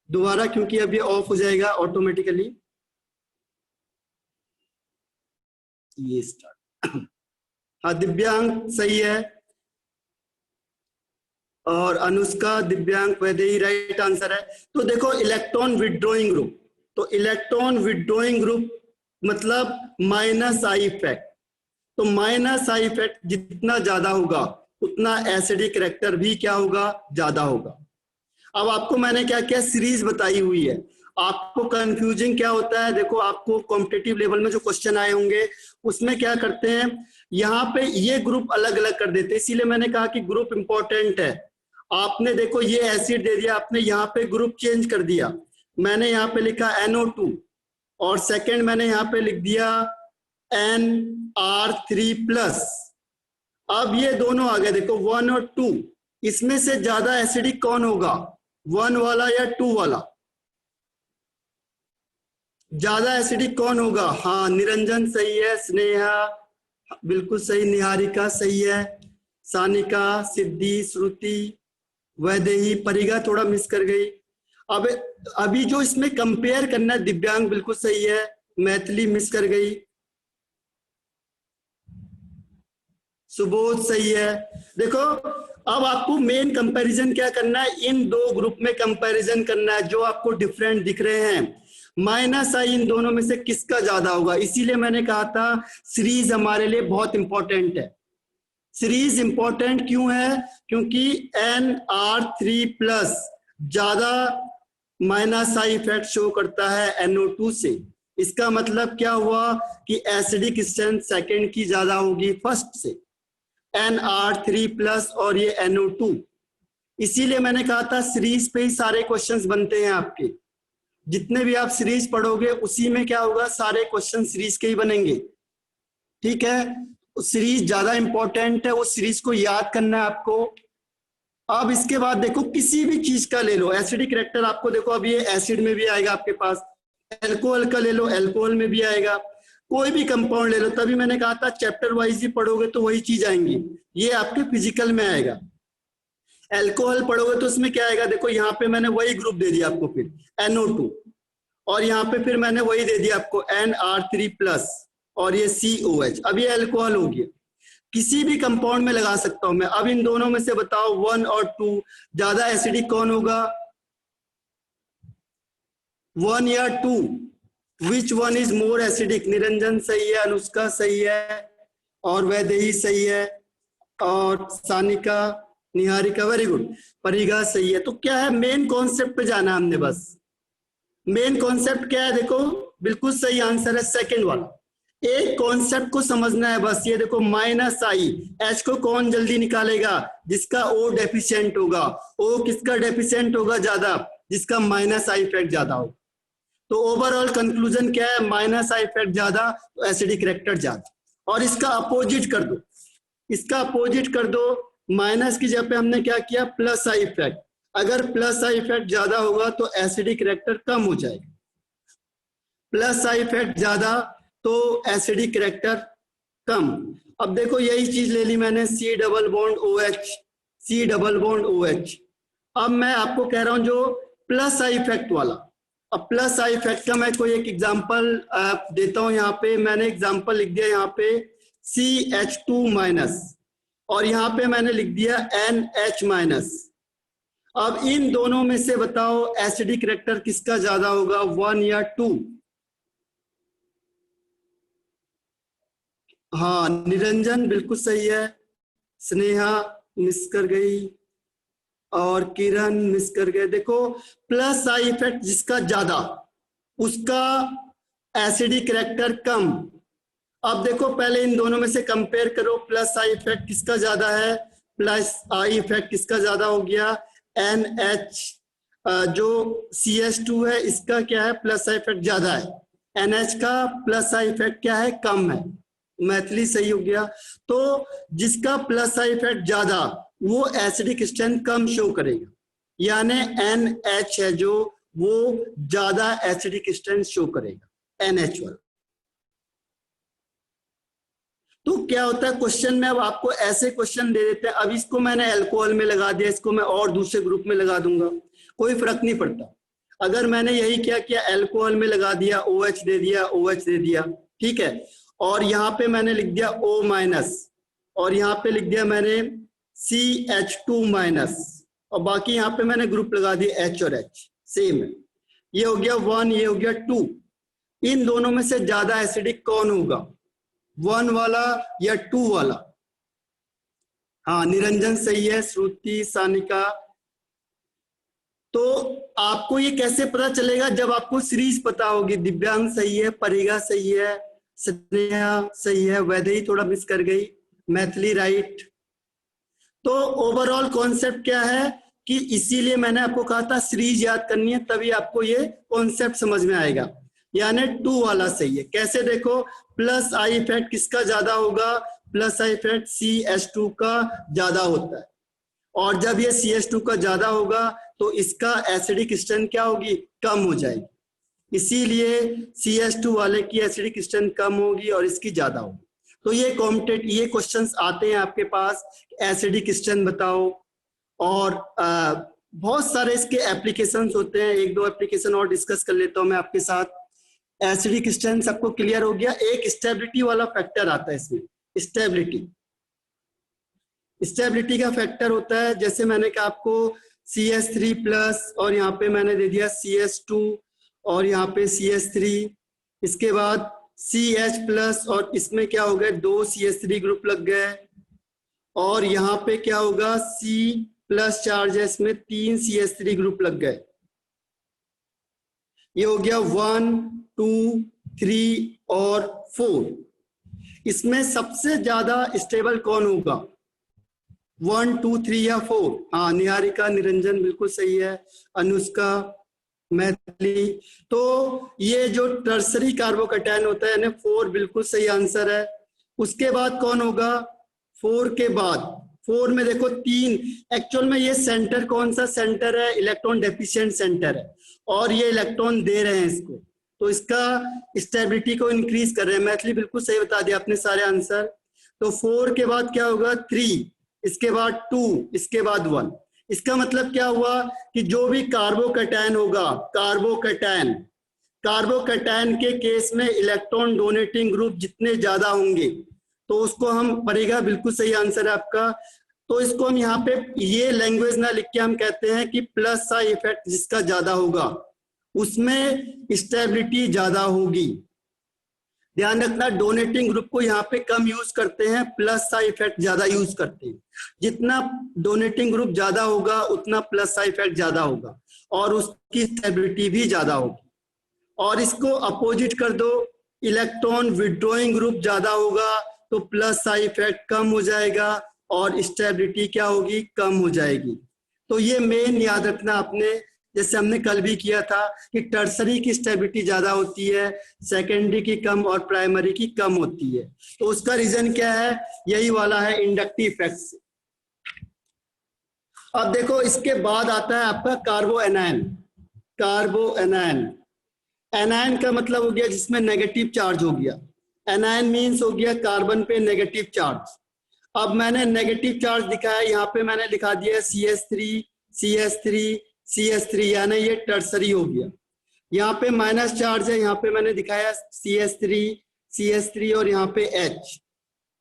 दोबारा, क्योंकि अब ये ऑफ हो जाएगा ऑटोमेटिकली। ये स्टार्ट, हाँ दिव्यांग सही है, और अनुष्का, दिव्यांग, वैदेही राइट आंसर है। तो देखो इलेक्ट्रॉन विड्रॉइंग ग्रुप, तो इलेक्ट्रॉन विड्रॉइंग ग्रुप मतलब माइनस आई इफेक्ट, तो माइनस आई इफेक्ट जितना ज्यादा होगा उतना एसिडिक कैरेक्टर भी क्या होगा, ज्यादा होगा। अब आपको मैंने क्या क्या सीरीज बताई हुई है, आपको कंफ्यूजिंग क्या होता है, देखो आपको कॉम्पिटिटिव लेवल में जो क्वेश्चन आए होंगे उसमें क्या करते हैं, यहाँ पे ये ग्रुप अलग अलग कर देते हैं, इसीलिए मैंने कहा कि ग्रुप इंपॉर्टेंट है। आपने देखो ये एसिड दे दिया, आपने यहाँ पे ग्रुप चेंज कर दिया, मैंने यहाँ पे लिखा NO2 और सेकेंड मैंने यहाँ पे लिख दिया NR3+। अब ये दोनों आ गए, देखो 1 और 2, इसमें से ज्यादा एसिडिक कौन होगा, 1 वाला या 2 वाला, ज्यादा एसिडिक कौन होगा, हाँ निरंजन सही है, स्नेहा बिल्कुल सही, निहारिका सही है, सानिका, सिद्धि, श्रुति, वैदेही, परिगा थोड़ा मिस कर गई। अब अभी जो इसमें कंपेयर करना है, दिव्यांग बिल्कुल सही है, मैथिली मिस कर गई, सुबोध सही है। देखो अब आपको मेन कंपैरिजन क्या करना है, इन दो ग्रुप में कंपैरिजन करना है जो आपको डिफरेंट दिख रहे हैं, माइनस आई इन दोनों में से किसका ज्यादा होगा। इसीलिए मैंने कहा था सीरीज हमारे लिए बहुत इंपॉर्टेंट है। सीरीज इंपॉर्टेंट क्यों है, क्योंकि NR3+ ज्यादा माइनस आई इफेक्ट शो करता है NO2 से। इसका मतलब क्या हुआ कि एसिडिक स्ट्रेंथ सेकेंड की ज्यादा होगी फर्स्ट से, NR3+ और ये NO2। इसीलिए मैंने कहा था सीरीज पे ही सारे क्वेश्चंस बनते हैं आपके, जितने भी आप सीरीज पढ़ोगे उसी में क्या होगा, सारे क्वेश्चन सीरीज के ही बनेंगे, ठीक है। सीरीज ज्यादा इंपॉर्टेंट है, वो सीरीज को याद करना है आपको। अब इसके बाद देखो किसी भी चीज का ले लो, एसिडिक कैरेक्टर आपको देखो अब ये एसिड में भी आएगा आपके पास, एल्कोहल का ले लो एल्कोहल में भी आएगा, कोई भी कंपाउंड ले लो, तभी मैंने कहा था चैप्टर वाइज ही पढ़ोगे तो वही चीज आएंगी, ये आपके फिजिकल में आएगा। एल्कोहल पढ़ोगे तो उसमें क्या आएगा, देखो यहाँ पे मैंने वही ग्रुप दे दिया आपको, फिर NO2 और यहाँ पे फिर मैंने वही दे दिया आपको NR3+ और ये COH। अब ये अल्कोहल हो गया, किसी भी कंपाउंड में लगा सकता हूं मैं। अब इन दोनों में से बताओ 1 और 2 ज्यादा एसिडिक कौन होगा, 1 या 2, which one is more acidic. Niranjan सही है, अनुष्का सही है और वैदेही सही है और सानिका, निहारिका वेरी गुड, परिगा सही है। तो क्या है, मेन कॉन्सेप्ट पे जाना हमने बस। मेन कॉन्सेप्ट क्या है, देखो बिल्कुल सही आंसर है सेकंड वाला, एक कॉन्सेप्ट को समझना है बस। ये देखो माइनस आई, H को कौन जल्दी निकालेगा, जिसका O डेफिशिएंट होगा। O किसका डेफिशिएंट होगा ज्यादा, जिसका माइनस आई इफेक्ट ज्यादा हो। तो ओवरऑल कंक्लूजन क्या है, माइनस आई इफेक्ट ज्यादा तो एसिडिक कैरेक्टर ज्यादा। और इसका अपोजिट कर दो, इसका अपोजिट कर दो, माइनस की जगह पे हमने क्या किया, प्लस आई इफेक्ट। अगर प्लस आई इफेक्ट ज्यादा होगा तो एसिडिक कैरेक्टर कम हो जाएगा, प्लस आई इफेक्ट ज्यादा तो एसिडिक कैरेक्टर कम। अब देखो यही चीज ले ली मैंने, C double bond OH, C double bond OH। अब मैं आपको कह रहा हूं जो प्लस आई इफेक्ट वाला, अब प्लस आई इफेक्ट का मैं कोई एक एग्जांपल देता हूं। यहाँ पे मैंने एग्जांपल लिख दिया, यहाँ पे CH2- और यहाँ पे मैंने लिख दिया NH-। अब इन दोनों में से बताओ एसिडिक कैरेक्टर किसका ज्यादा होगा, 1 या 2। हाँ निरंजन बिल्कुल सही है, स्नेहा मिस कर गई और किरण मिस कर गए। देखो प्लस आई इफेक्ट जिसका ज्यादा उसका एसिडिक कैरेक्टर कम। अब देखो पहले इन दोनों में से कंपेयर करो, प्लस आई इफेक्ट किसका ज्यादा है, प्लस आई इफेक्ट किसका ज्यादा हो गया, NH जो CH2 है इसका क्या है, प्लस आई इफेक्ट ज्यादा है, NH का प्लस आई इफेक्ट क्या है, कम है। मैथिली सही हो गया। तो जिसका प्लस आई इफेक्ट ज्यादा वो एसिडिक स्ट्रेंथ कम शो करेगा, यानी NH है जो वो ज्यादा एसिडिक स्ट्रेंथ शो करेगा, NH वाला। तो क्या होता है क्वेश्चन में, अब आपको ऐसे क्वेश्चन दे देते हैं, अब इसको मैंने अल्कोहल में लगा दिया, इसको मैं और दूसरे ग्रुप में लगा दूंगा, कोई फर्क नहीं पड़ता। अगर मैंने यही क्या किया, अल्कोहल में लगा दिया, OH दे दिया, OH दे दिया, ठीक है, और यहाँ पे मैंने लिख दिया O- और यहाँ पे लिख दिया मैंने CH2-, और बाकी यहाँ पे मैंने ग्रुप लगा दिया H और H, सेम है। ये हो गया 1, ये हो गया 2। इन दोनों में से ज्यादा एसिडिक कौन होगा, 1 वाला या 2 वाला। हाँ, निरंजन सही है, श्रुति, सानिका। तो आपको ये कैसे पता चलेगा? जब आपको सीरीज पता होगी। दिव्यांग सही है, परिगा सही है, स्नेहा सही है, वैदेही थोड़ा मिस कर गई, मैथिली राइट। तो ओवरऑल कॉन्सेप्ट क्या है कि इसीलिए मैंने आपको कहा था सीरीज याद करनी है, तभी आपको ये कॉन्सेप्ट समझ में आएगा। यानी 2 वाला सही है। कैसे देखो, प्लस आई इफेक्ट किसका ज्यादा होगा? प्लस आई इफेक्ट CH2 का ज्यादा होता है, और जब ये CH2 का ज्यादा होगा तो इसका एसिडिक स्ट्रेंथ क्या होगी? कम हो जाएगी। इसीलिए CH2 वाले की एसिडिक स्ट्रेंथ कम होगी और इसकी ज्यादा होगी। तो ये क्वेश्चंस आते हैं आपके पास, एसिडिक स्ट्रेंथ बताओ, और बहुत सारे इसके एप्लीकेशंस होते हैं। 1-2 एप्लीकेशन और डिस्कस कर लेता हूं मैं आपके साथ। एसिडिक स्ट्रेंथ सबको क्लियर हो गया। एक स्टेबिलिटी वाला फैक्टर आता है इसमें, स्टेबिलिटी का फैक्टर होता है। जैसे मैंने कहा आपको CH3 प्लस, और यहाँ पे मैंने दे दिया CH2, और यहाँ पे CH3, इसके बाद CH प्लस, और इसमें क्या हो गया? 2 CH3 ग्रुप लग गए, और यहाँ पे क्या होगा? C प्लस चार्ज है, इसमें 3 CH3 ग्रुप लग गए। ये हो गया 1, 2, 3 और 4। इसमें सबसे ज्यादा स्टेबल कौन होगा? 1, 2, 3 या 4? हाँ, निहारिका, निरंजन बिल्कुल सही है, अनुष्का, मैथिली। तो ये जो टर्सरी कार्बोकैटायन होता है, यानी 4 बिल्कुल सही आंसर है। उसके बाद कौन होगा? 4 के बाद, 4 में देखो 3, एक्चुअल में ये सेंटर कौन सा सेंटर है? इलेक्ट्रॉन डेफिशिएंट सेंटर है, और ये इलेक्ट्रॉन दे रहे हैं इसको, तो इसका स्टेबिलिटी को इंक्रीज कर रहे हैं। मैथिली बिल्कुल सही बता दिया आपने सारे आंसर। तो 4 के बाद क्या होगा? 3, इसके बाद 2, इसके बाद 1। इसका मतलब क्या हुआ कि जो भी कार्बोकैटायन होगा, कार्बोकैटायन के केस में इलेक्ट्रॉन डोनेटिंग ग्रुप जितने ज्यादा होंगे, तो उसको हम पढ़ेगा, बिल्कुल सही आंसर है आपका। तो इसको हम यहाँ पे ये लैंग्वेज ना लिख के हम कहते हैं कि प्लस साई इफेक्ट जिसका ज्यादा होगा उसमें स्टेबिलिटी ज्यादा होगी। ध्यान रखना, डोनेटिंग ग्रुप को यहाँ पे कम यूज करते हैं, प्लस साई इफेक्ट ज्यादा यूज करते हैं। जितना डोनेटिंग ग्रुप ज्यादा होगा उतना प्लस साई इफेक्ट ज्यादा होगा, और उसकी स्टेबिलिटी भी ज्यादा होगी। और इसको अपोजिट कर दो, इलेक्ट्रॉन विड्रॉइंग ग्रुप ज्यादा होगा तो प्लस साई इफेक्ट कम हो जाएगा और स्टेबिलिटी क्या होगी? कम हो जाएगी। तो ये मेन याद रखना आपने, जैसे हमने कल भी किया था कि टर्सरी की स्टेबिलिटी ज्यादा होती है, सेकेंडरी की कम और प्राइमरी की कम होती है। तो उसका रीजन क्या है? यही वाला है, इंडक्टिव इफेक्ट। अब देखो, इसके बाद आता है आपका कार्बोएनायन। एनायन का मतलब हो गया जिसमें नेगेटिव चार्ज हो गया। एनायन मीन्स हो गया कार्बन पे नेगेटिव चार्ज। अब मैंने नेगेटिव चार्ज दिखाया, यहाँ पे मैंने लिखा दिया CH3, CH3, CH3, यानी ये टर्सरी हो गया। यहाँ पे माइनस चार्ज है, यहाँ पे मैंने दिखाया CH3, CH3 और यहाँ पे H,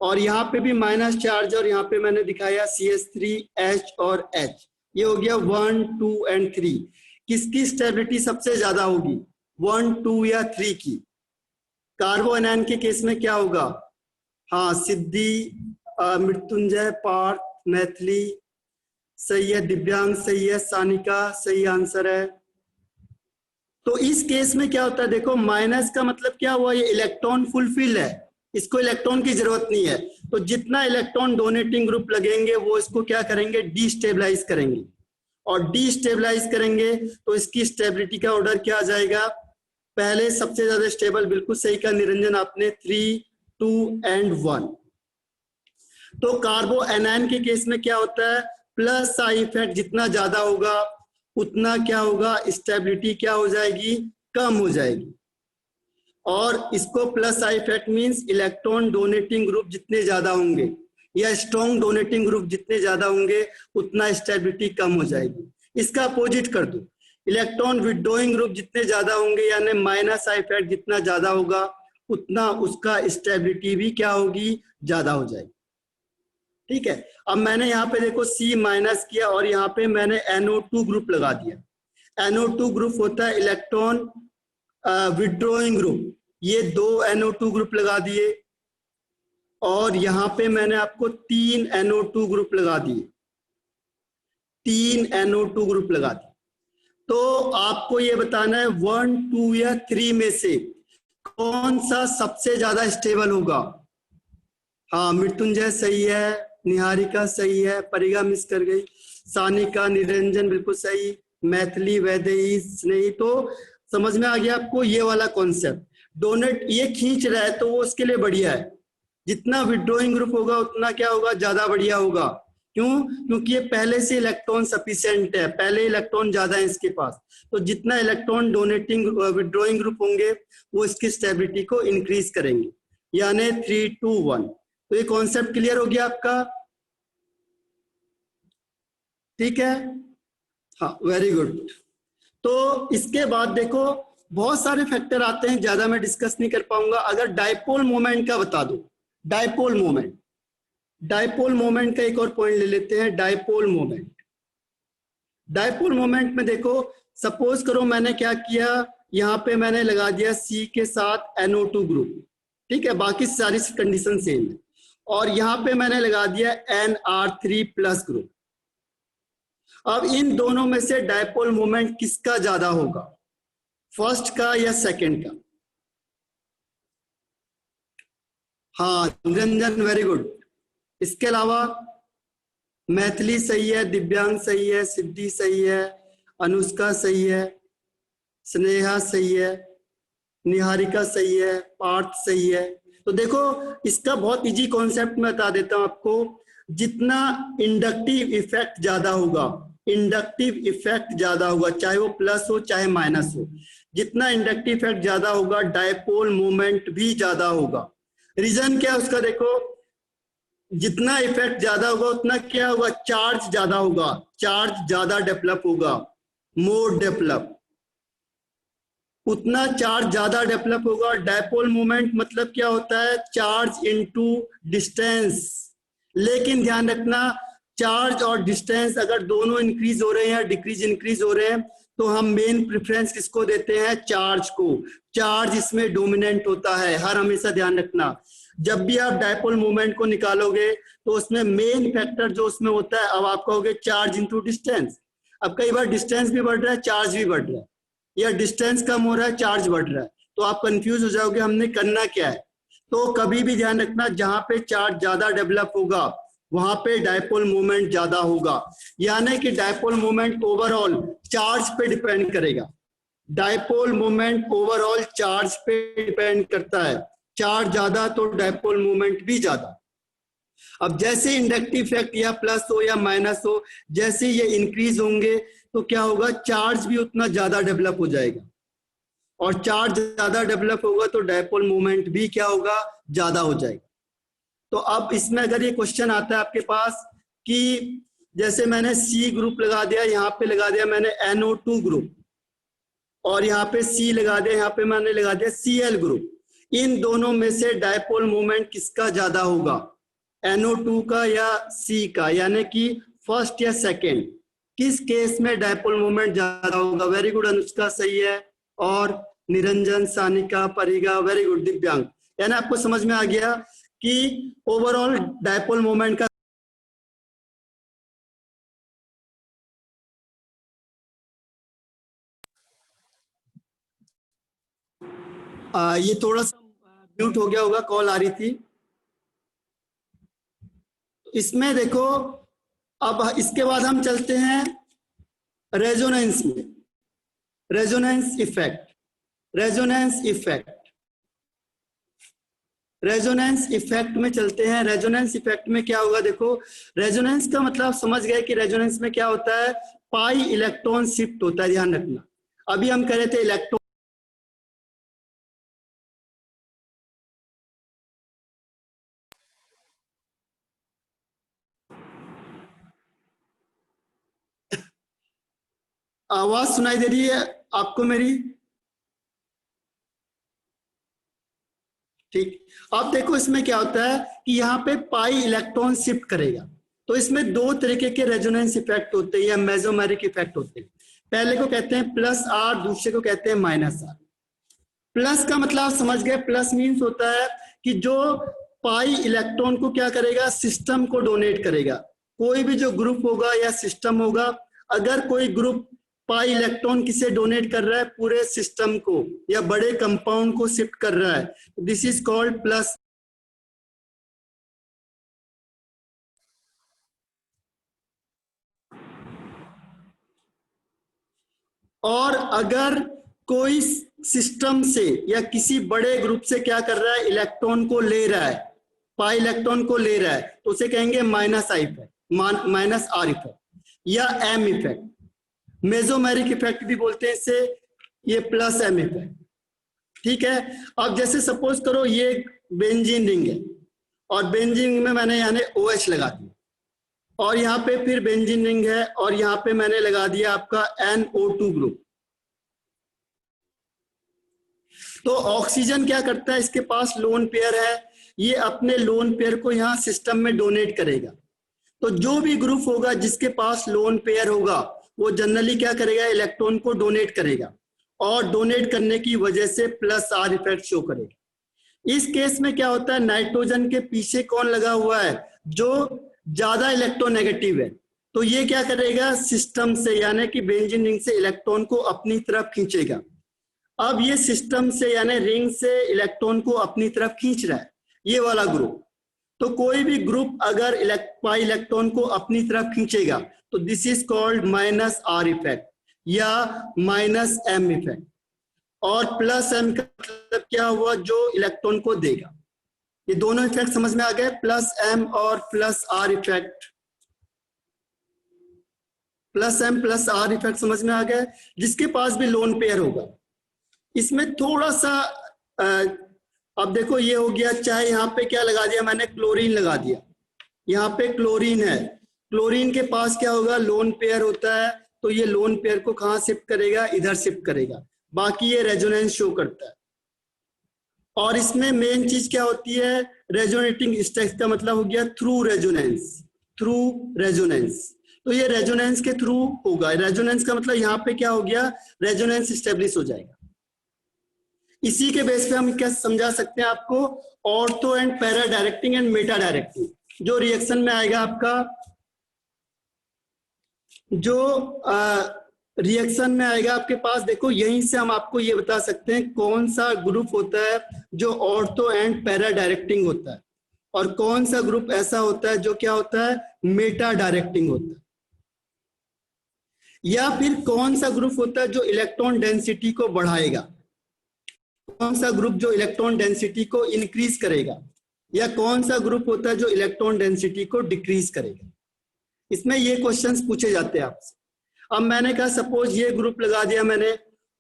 और यहाँ पे भी माइनस चार्ज और यहाँ पे मैंने दिखाया CH3, H और H। ये हो गया 1, 2 एंड 3। किसकी स्टेबिलिटी सबसे ज्यादा होगी? 1, 2 या 3 की? कार्बोएनायन के केस में क्या होगा? हाँ, सिद्धि, मृत्युंजय, पार्थ, मैथिली सही है, दिव्यांग सही है, सानिका सही आंसर है। तो इस केस में क्या होता है? देखो, माइनस का मतलब क्या हुआ? ये इलेक्ट्रॉन फुलफिल है, इसको इलेक्ट्रॉन की जरूरत नहीं है। तो जितना इलेक्ट्रॉन डोनेटिंग ग्रुप लगेंगे वो इसको क्या करेंगे? डिस्टेबलाइज करेंगे, और डिस्टेबलाइज करेंगे तो इसकी स्टेबिलिटी का ऑर्डर क्या आ जाएगा? पहले सबसे ज्यादा स्टेबल, बिल्कुल सही का निरंजन आपने, 3, 2 एंड 1। तो कार्बोएनायन के केस में क्या होता है? प्लस साई इफेक्ट जितना ज्यादा होगा उतना क्या होगा? स्टेबिलिटी क्या हो जाएगी? कम हो जाएगी। और इसको plus psi effect means electron donating group जितने ज्यादा होंगे या स्ट्रॉन्ग डोनेटिंग ग्रुप जितने ज्यादा होंगे उतना स्टेबिलिटी कम हो जाएगी। इसका अपोजिट कर दो, इलेक्ट्रॉन विड्रॉइंग ग्रुप जितने ज्यादा होंगे यानी माइनस साई इफेक्ट जितना ज्यादा होगा उतना उसका स्टेबिलिटी भी क्या होगी? ज्यादा हो जाएगी। ठीक है, अब मैंने यहाँ पे देखो C माइनस किया और यहाँ पे मैंने NO2 ग्रुप लगा दिया। NO2 ग्रुप होता है इलेक्ट्रॉन विड्रॉइंग ग्रुप, ये 2 NO2 ग्रुप लगा दिए। और यहां पे मैंने आपको 3 NO2 ग्रुप लगा दिए, 3 NO2 ग्रुप लगा दिए। तो आपको ये बताना है 1, 2 या 3 में से कौन सा सबसे ज्यादा स्टेबल होगा। हाँ, मृत्युंजय सही है, निहारिका सही है, परिगा मिस कर गई, सानिका, निरंजन बिल्कुल सही, मैथिली, वैदेही, स्नेही। तो समझ में आ गया आपको ये वाला कॉन्सेप्ट। डोनेट ये खींच रहा है तो वो उसके लिए बढ़िया है, जितना विड्रॉइंग ग्रुप होगा उतना क्या होगा, ज्यादा बढ़िया होगा। क्यों? क्योंकि ये पहले से इलेक्ट्रॉन सफिशिएंट है, पहले इलेक्ट्रॉन ज्यादा है इसके पास, तो जितना इलेक्ट्रॉन डोनेटिंग विड्रॉइंग ग्रुप होंगे वो इसकी स्टेबिलिटी को इंक्रीज करेंगे, यानी 3, 2, 1। तो ये कॉन्सेप्ट क्लियर हो गया आपका? ठीक है, हाँ, वेरी गुड। तो इसके बाद देखो बहुत सारे फैक्टर आते हैं, ज्यादा मैं डिस्कस नहीं कर पाऊंगा। अगर डाइपोल मोमेंट का बता दो, डाइपोल मोमेंट, डाइपोल मोमेंट का एक और पॉइंट ले लेते हैं। डाइपोल मोमेंट, डाइपोल मोमेंट में देखो सपोज करो मैंने क्या किया, यहाँ पे मैंने लगा दिया C के साथ NO2 ग्रुप, ठीक है, बाकी सारी कंडीशन सेम है, और यहाँ पे मैंने लगा दिया NR3 प्लस ग्रुप। अब इन दोनों में से डाइपोल मोमेंट किसका ज्यादा होगा, फर्स्ट का या सेकंड का? हाँ निरंजन, वेरी गुड। इसके अलावा मैथिली सही है, दिव्यांग सही है, सिद्धि सही है, अनुष्का सही है, स्नेहा सही है, निहारिका सही है, पार्थ सही है। तो देखो इसका बहुत इजी कॉन्सेप्ट मैं बता देता हूं आपको। जितना इंडक्टिव इफेक्ट ज्यादा होगा, इंडक्टिव इफेक्ट ज्यादा होगा, चाहे वो प्लस हो चाहे माइनस हो, जितना इंडक्टिव इफेक्ट ज्यादा होगा डाइपोल मोमेंट भी ज्यादा होगा। रीजन क्या है उसका? देखो जितना इफेक्ट ज्यादा होगा उतना क्या होगा, चार्ज ज्यादा होगा, चार्ज ज्यादा डेवलप होगा, मोर डेवलप, उतना चार्ज ज्यादा डेवलप होगा। डाइपोल मोमेंट मतलब क्या होता है, चार्ज इनटू डिस्टेंस। लेकिन ध्यान रखना, चार्ज और डिस्टेंस अगर दोनों इंक्रीज हो रहे हैं या डिक्रीज इंक्रीज हो रहे हैं तो हम मेन प्रेफरेंस किसको देते हैं, चार्ज को। चार्ज इसमें डोमिनेंट होता है, हर हमेशा ध्यान रखना। जब भी आप डाइपोल मोमेंट को निकालोगे तो उसमें मेन फैक्टर जो उसमें होता है, अब आप कहोगे चार्ज इनटू डिस्टेंस। अब कई बार डिस्टेंस भी बढ़ रहा है, चार्ज भी बढ़ रहा है, या डिस्टेंस कम हो रहा है, चार्ज बढ़ रहा है, तो आप कंफ्यूज हो जाओगे हमने करना क्या है। तो कभी भी ध्यान रखना, जहां पे चार्ज ज्यादा डेवलप होगा वहां पे डाइपोल मोमेंट ज्यादा होगा, यानी कि डाइपोल मोमेंट ओवरऑल चार्ज पे डिपेंड करेगा। डाइपोल मोमेंट ओवरऑल चार्ज पे डिपेंड करता है, चार्ज ज्यादा तो डाइपोल मोमेंट भी ज्यादा। अब जैसे इंडक्टिव इफेक्ट या प्लस हो या माइनस हो, जैसे ये इंक्रीज होंगे तो क्या होगा, चार्ज भी उतना ज्यादा डेवलप हो जाएगा, और चार्ज ज्यादा डेवलप होगा तो डाइपोल मोमेंट भी क्या होगा, ज्यादा हो जाएगा। तो अब इसमें अगर ये क्वेश्चन आता है आपके पास कि जैसे मैंने C ग्रुप लगा दिया, यहाँ पे लगा दिया मैंने NO2 ग्रुप, और यहाँ पे C लगा दिया, यहाँ पे मैंने लगा दिया Cl ग्रुप, इन दोनों में से डाइपोल मोमेंट किसका ज्यादा होगा, NO2 का या C का, यानी कि फर्स्ट या सेकेंड, किस केस में डाइपोल मोमेंट ज्यादा होगा? वेरी गुड, अनुष्का सही है, और निरंजन, सानिका, परिगा, वेरी गुड, दिव्यांग। यानी आपको समझ में आ गया कि ओवरऑल डाइपोल मोमेंट का ये थोड़ा सा म्यूट हो गया होगा, कॉल आ रही थी। इसमें देखो अब इसके बाद हम चलते हैं रेजोनेंस में, resonance effect, resonance effect, resonance effect में चलते हैं। रेजोनेंस इफेक्ट में क्या होगा, देखो रेजोनेंस का मतलब समझ गए कि रेजोनेंस में क्या होता है, पाई इलेक्ट्रॉन शिफ्ट होता है, ध्यान रखना। अभी हम कह रहे थे इलेक्ट्रॉन, आवाज सुनाई दे रही है आपको मेरी? ठीक, अब देखो इसमें क्या होता है कि यहाँ पे पाई इलेक्ट्रॉन शिफ्ट करेगा, तो इसमें दो तरीके के रेजोनेंस इफेक्ट होते हैं या मेसोमेरिक इफेक्ट होते हैं। पहले को कहते हैं प्लस आर, दूसरे को कहते हैं माइनस आर। प्लस का मतलब समझ गए, प्लस मीन्स होता है कि जो पाई इलेक्ट्रॉन को क्या करेगा, सिस्टम को डोनेट करेगा। कोई भी जो ग्रुप होगा या सिस्टम होगा, अगर कोई ग्रुप पाई इलेक्ट्रॉन किसे डोनेट कर रहा है, पूरे सिस्टम को या बड़े कंपाउंड को शिफ्ट कर रहा है, दिस इज कॉल्ड प्लस। और अगर कोई सिस्टम से या किसी बड़े ग्रुप से क्या कर रहा है, इलेक्ट्रॉन को ले रहा है, पाई इलेक्ट्रॉन को ले रहा है, तो उसे कहेंगे minus I effect, minus are effect या एम इफेक्ट। मेसोमेरिक इफेक्ट भी बोलते हैं इसे, ये प्लस एम इफेक्ट। ठीक है। अब जैसे सपोज करो ये बेंजीन रिंग है और बेंजीन रिंग में मैंने यानी OH लगा दिया, और यहाँ पे फिर बेंजीन रिंग है और यहाँ पे मैंने लगा दिया आपका NO2 ग्रुप। तो ऑक्सीजन क्या करता है, इसके पास लोन पेयर है, ये अपने लोन पेयर को यहाँ सिस्टम में डोनेट करेगा। तो जो भी ग्रुप होगा जिसके पास लोन पेयर होगा, वो जनरली क्या करेगा, इलेक्ट्रॉन को डोनेट करेगा, और डोनेट करने की वजह से प्लस आर इफेक्ट शो करेगा। इस केस में क्या होता है, नाइट्रोजन के पीछे कौन लगा हुआ है, जो ज्यादा इलेक्ट्रोनेगेटिव है, तो ये क्या करेगा, सिस्टम से यानी कि बेंजीन रिंग से इलेक्ट्रॉन को अपनी तरफ खींचेगा। अब ये सिस्टम से यानी रिंग से इलेक्ट्रॉन को अपनी तरफ खींच रहा है ये वाला ग्रुप। तो कोई भी ग्रुप अगर पाई इलेक्ट्रॉन को अपनी तरफ खींचेगा, तो this is called minus are effect या माइनस एम इफेक्ट। और प्लस एम का मतलब क्या हुआ, जो इलेक्ट्रॉन को देगा। ये दोनों इफेक्ट समझ में आ गए, प्लस एम और plus R effect. Plus M plus R effect समझ में आ गया। जिसके पास भी लोन पेयर होगा, इसमें थोड़ा सा अब देखो ये हो गया, चाहे यहाँ पे क्या लगा दिया मैंने, क्लोरीन लगा दिया, यहाँ पे क्लोरीन है, क्लोरीन के पास क्या होगा, लोन पेयर होता है, तो ये लोन पेयर को कहाँ शिफ्ट करेगा, इधर शिफ्ट करेगा। बाकी ये रेजोनेंस शो करता है। और इसमें मेन चीज क्या होती है, रेजोनेटिंग स्टेट का मतलब हो गया थ्रू रेजोनेंस, थ्रू रेजोनेंस। तो ये रेजोनेंस के थ्रू होगा। रेजोनेंस का मतलब यहाँ पे क्या हो गया, रेजोनेंस स्टेब्लिश हो जाएगा। इसी के बेस पे हम क्या समझा सकते हैं आपको, ortho and para directing and Meta directing. जो रिएक्शन में आएगा आपका, जो रिएक्शन में आएगा आपके पास, देखो यहीं से हम आपको ये बता सकते हैं कौन सा ग्रुप होता है जो ऑर्थो एंड पैरा डायरेक्टिंग होता है, और कौन सा ग्रुप ऐसा होता है जो क्या होता है, मेटा डायरेक्टिंग होता है। या फिर कौन सा ग्रुप होता है जो इलेक्ट्रॉन डेंसिटी को बढ़ाएगा, कौन सा ग्रुप जो इलेक्ट्रॉन डेंसिटी को इंक्रीज करेगा, या कौन सा ग्रुप होता है जो इलेक्ट्रॉन डेंसिटी को डिक्रीज करेगा। इसमें ये क्वेश्चंस पूछे जाते हैं आपसे। अब मैंने कहा सपोज ये ग्रुप लगा दिया मैंने,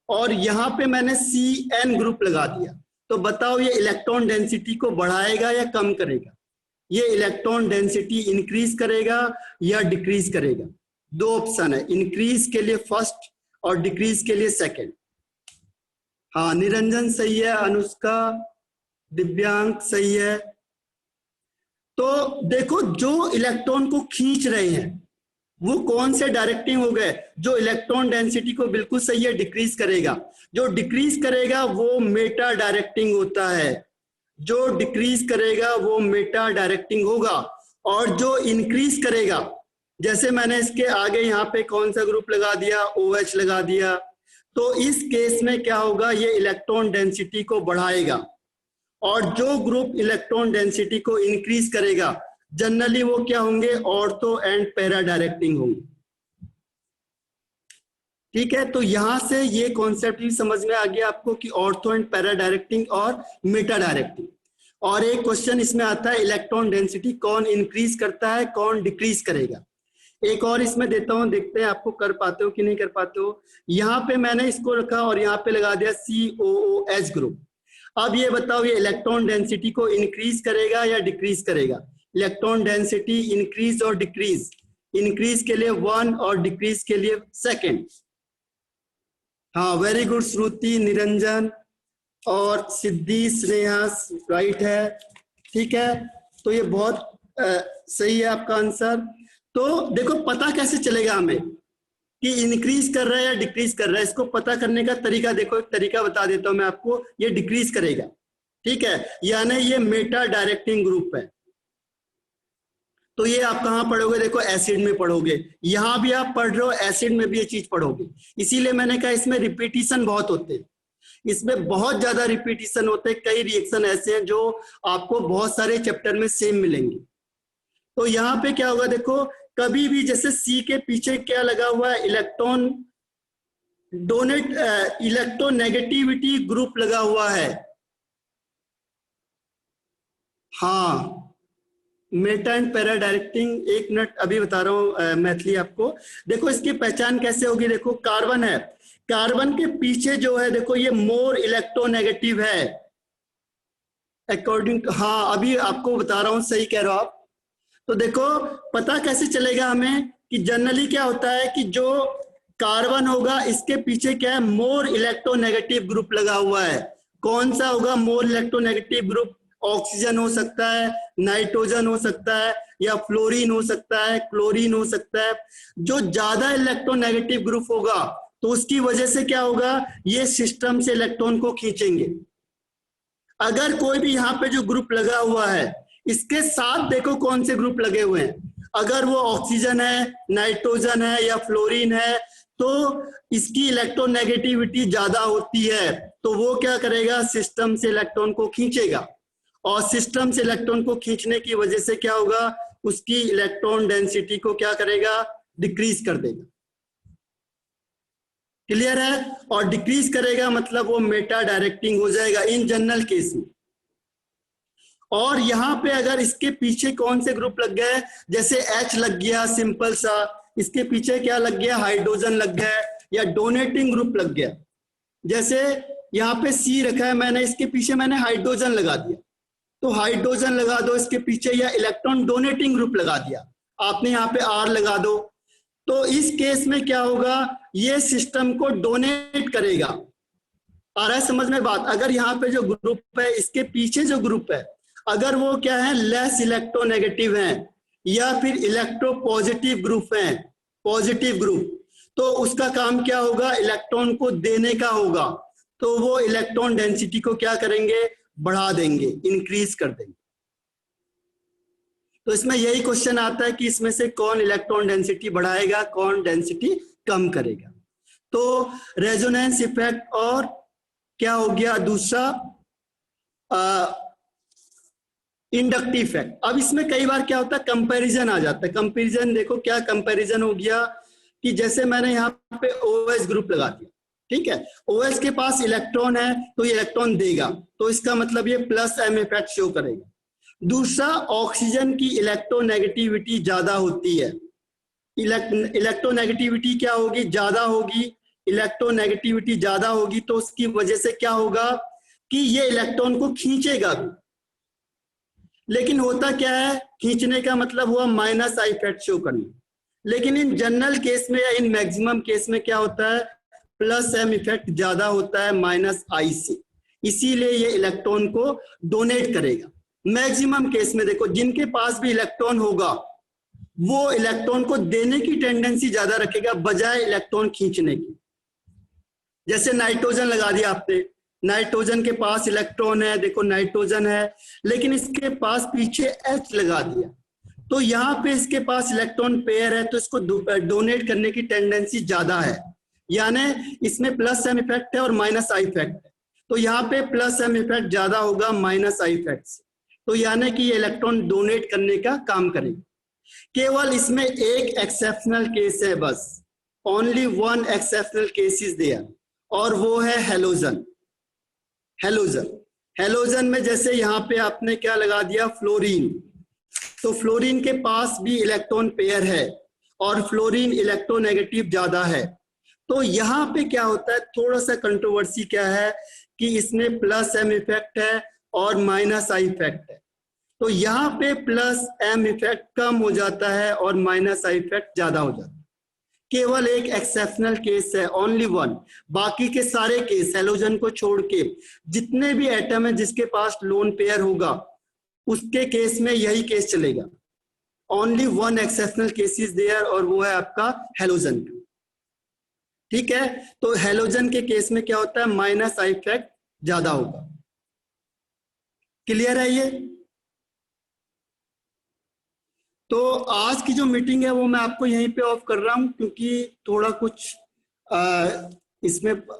और यहाँ पे मैंने CN ग्रुप लगा दिया, तो बताओ ये इलेक्ट्रॉन डेंसिटी को बढ़ाएगा या कम करेगा। ये इलेक्ट्रॉन डेंसिटी इंक्रीज करेगा या डिक्रीज करेगा। दो ऑप्शन है, इंक्रीज के लिए फर्स्ट और डिक्रीज के लिए सेकंड। हाँ, निरंजन सही है, अनुष्का, दिव्यांग सही है। तो देखो जो इलेक्ट्रॉन को खींच रहे हैं वो कौन से डायरेक्टिंग हो गए, जो इलेक्ट्रॉन डेंसिटी को बिल्कुल सही है डिक्रीज करेगा। जो डिक्रीज करेगा वो मेटा डायरेक्टिंग होता है, जो डिक्रीज करेगा वो मेटा डायरेक्टिंग होगा। और जो इंक्रीज करेगा, जैसे मैंने इसके आगे यहाँ पे कौन सा ग्रुप लगा दिया, OH लगा दिया, तो इस केस में क्या होगा, ये इलेक्ट्रॉन डेंसिटी को बढ़ाएगा। और जो ग्रुप इलेक्ट्रॉन डेंसिटी को इंक्रीज करेगा, जनरली वो क्या होंगे, ऑर्थो एंड पैरा डायरेक्टिंग होंगे। ठीक है, तो यहां से ये कॉन्सेप्ट भी समझ में आ गया आपको कि ऑर्थो एंड पैरा डायरेक्टिंग और मेटा डायरेक्टिंग। और एक क्वेश्चन इसमें आता है, इलेक्ट्रॉन डेंसिटी कौन इंक्रीज करता है, कौन डिक्रीज करेगा। एक और इसमें देता हूं, देखते हैं आपको कर पाते हो कि नहीं कर पाते हो। यहाँ पे मैंने इसको रखा और यहाँ पे लगा दिया COOH ग्रुप। अब ये बताओ ये इलेक्ट्रॉन डेंसिटी को इंक्रीज करेगा या डिक्रीज करेगा। इलेक्ट्रॉन डेंसिटी इंक्रीज और डिक्रीज, इंक्रीज के लिए 1 और डिक्रीज के लिए 2। हाँ, वेरी गुड श्रुति, निरंजन और सिद्धि, स्नेहा राइट है। ठीक है, तो ये बहुत सही है आपका आंसर। तो देखो पता कैसे चलेगा हमें कि इंक्रीज कर रहा है या डिक्रीज कर रहा है। इसको पता करने का तरीका देखो, एक तरीका बता देता हूं मैं आपको। ये डिक्रीज करेगा, ठीक है, यानी ये मेटा डायरेक्टिंग ग्रुप है। तो ये आप कहाँ पढ़ोगे, देखो एसिड में पढ़ोगे, यहां भी आप पढ़ रहे हो, एसिड में भी ये चीज पढ़ोगे। इसीलिए मैंने कहा इसमें रिपीटिशन बहुत होते हैं, इसमें बहुत ज्यादा रिपीटिशन होते हैं। कई रिएक्शन ऐसे हैं जो आपको बहुत सारे चैप्टर में सेम मिलेंगे। तो यहाँ पे क्या होगा, देखो कभी भी जैसे सी के पीछे क्या लगा हुआ है, इलेक्ट्रॉन डोनेट, इलेक्ट्रोनेगेटिविटी ग्रुप लगा हुआ है। हाँ, मेटा एंड पैरा डायरेक्टिंग, एक मिनट अभी बता रहा हूं मैथिली आपको। देखो इसकी पहचान कैसे होगी, देखो कार्बन है, कार्बन के पीछे जो है देखो ये मोर इलेक्ट्रोनेगेटिव है अकॉर्डिंग, हाँ अभी आपको बता रहा हूं, सही कह रहे हो आप। तो देखो पता कैसे चलेगा हमें कि जनरली क्या होता है कि जो कार्बन होगा इसके पीछे क्या है, मोर इलेक्ट्रोनेगेटिव ग्रुप लगा हुआ है। कौन सा होगा मोर इलेक्ट्रोनेगेटिव ग्रुप? ऑक्सीजन हो सकता है, नाइट्रोजन हो सकता है, या फ्लोरीन हो सकता है, क्लोरीन हो सकता है। जो ज्यादा इलेक्ट्रोनेगेटिव ग्रुप होगा तो उसकी वजह से क्या होगा, ये सिस्टम से इलेक्ट्रॉन को खींचेंगे। अगर कोई भी यहाँ पे जो ग्रुप लगा हुआ है इसके साथ देखो कौन से ग्रुप लगे हुए हैं, अगर वो ऑक्सीजन है, नाइट्रोजन है या फ्लोरीन है, तो इसकी इलेक्ट्रोनेगेटिविटी ज्यादा होती है, तो वो क्या करेगा, सिस्टम से इलेक्ट्रॉन को खींचेगा, और सिस्टम से इलेक्ट्रॉन को खींचने की वजह से क्या होगा, उसकी इलेक्ट्रॉन डेंसिटी को क्या करेगा, डिक्रीज कर देगा। क्लियर है? और डिक्रीज करेगा मतलब वो मेटा डायरेक्टिंग हो जाएगा इन जनरल केस में। और यहाँ पे अगर इसके पीछे कौन से ग्रुप लग गए, जैसे H लग गया सिंपल सा, इसके पीछे क्या लग गया, हाइड्रोजन लग गया, या डोनेटिंग ग्रुप लग गया। जैसे यहाँ पे C रखा है मैंने, इसके पीछे मैंने हाइड्रोजन लगा दिया, तो हाइड्रोजन लगा दो इसके पीछे, या इलेक्ट्रॉन डोनेटिंग ग्रुप लगा दिया आपने, यहाँ पे R लगा दो। तो इस केस में क्या होगा, ये सिस्टम को डोनेट करेगा। आ रहा है समझ में बात? अगर यहाँ पे जो ग्रुप है इसके पीछे जो ग्रुप है, अगर वो क्या है, लेस इलेक्ट्रोनेगेटिव है या फिर इलेक्ट्रो पॉजिटिव ग्रुप है, पॉजिटिव ग्रुप, तो उसका काम क्या होगा, इलेक्ट्रॉन को देने का होगा। तो वो इलेक्ट्रॉन डेंसिटी को क्या करेंगे, बढ़ा देंगे, इंक्रीज कर देंगे। तो इसमें यही क्वेश्चन आता है कि इसमें से कौन इलेक्ट्रॉन डेंसिटी बढ़ाएगा, कौन डेंसिटी कम करेगा। तो रेजोनेंस इफेक्ट, और क्या हो गया दूसरा, इंडक्टिव इफेक्ट। अब इसमें कई बार क्या होता है, कंपैरिजन आ जाता है। कंपैरिजन देखो क्या कंपैरिजन हो गया, कि जैसे मैंने यहाँ पे OH ग्रुप लगा दिया, ठीक है, OH के पास इलेक्ट्रॉन है तो ये इलेक्ट्रॉन देगा, तो इसका मतलब ये प्लस M इफेक्ट शो करेगा। दूसरा, ऑक्सीजन की इलेक्ट्रोनेगेटिविटी ज्यादा होती है, इलेक्ट्रोनेगेटिविटी क्या होगी, ज्यादा होगी, इलेक्ट्रोनेगेटिविटी ज्यादा होगी, तो उसकी वजह से क्या होगा कि ये इलेक्ट्रॉन को खींचेगा भी। लेकिन होता क्या है, खींचने का मतलब हुआ माइनस आई इफेक्ट शो करना। लेकिन इन जनरल केस में या इन मैक्सिमम केस में क्या होता है, प्लस M इफेक्ट ज्यादा होता है माइनस आई से, इसीलिए ये इलेक्ट्रॉन को डोनेट करेगा। मैक्सिमम केस में देखो जिनके पास भी इलेक्ट्रॉन होगा वो इलेक्ट्रॉन को देने की टेंडेंसी ज्यादा रखेगा बजाय इलेक्ट्रॉन खींचने की। जैसे नाइट्रोजन लगा दिया आपने, नाइट्रोजन के पास इलेक्ट्रॉन है, देखो नाइट्रोजन है, लेकिन इसके पास पीछे H लगा दिया, तो यहाँ पे इसके पास इलेक्ट्रॉन पेयर है, तो इसको डोनेट करने की टेंडेंसी ज्यादा है, यानी इसमें प्लस M इफेक्ट है और माइनस आई इफेक्ट है। तो यहाँ पे प्लस M इफेक्ट ज्यादा होगा माइनस आई इफेक्ट से, तो यानी कि ये इलेक्ट्रॉन डोनेट करने का काम करेगा। केवल इसमें एक एक्सेप्शनल केस है बस, only one exceptional case is there, और वो है हेलोजन। हेलोजन में जैसे यहाँ पे आपने क्या लगा दिया, फ्लोरीन, तो फ्लोरीन के पास भी इलेक्ट्रॉन पेयर है और फ्लोरीन इलेक्ट्रोनेगेटिव ज्यादा है। तो यहाँ पे क्या होता है, थोड़ा सा कंट्रोवर्सी क्या है कि इसमें प्लस M इफेक्ट है और माइनस आई इफेक्ट है, तो यहाँ पे प्लस M इफेक्ट कम हो जाता है और माइनस आई इफेक्ट ज्यादा हो जाता है। केवल एक एक्सेप्शनल केस है, ओनली वन, बाकी के सारे केस हेलोजन को छोड़ के जितने भी एटम है जिसके पास लोन पेयर होगा उसके केस में यही केस चलेगा। Only one exceptional case is there, और वो है आपका हेलोजन का। ठीक है, तो हेलोजन के केस में क्या होता है, माइनस आई इफेक्ट ज्यादा होगा। क्लियर है ये? तो आज की जो मीटिंग है वो मैं आपको यहीं पे ऑफ कर रहा हूं, क्योंकि थोड़ा कुछ इसमें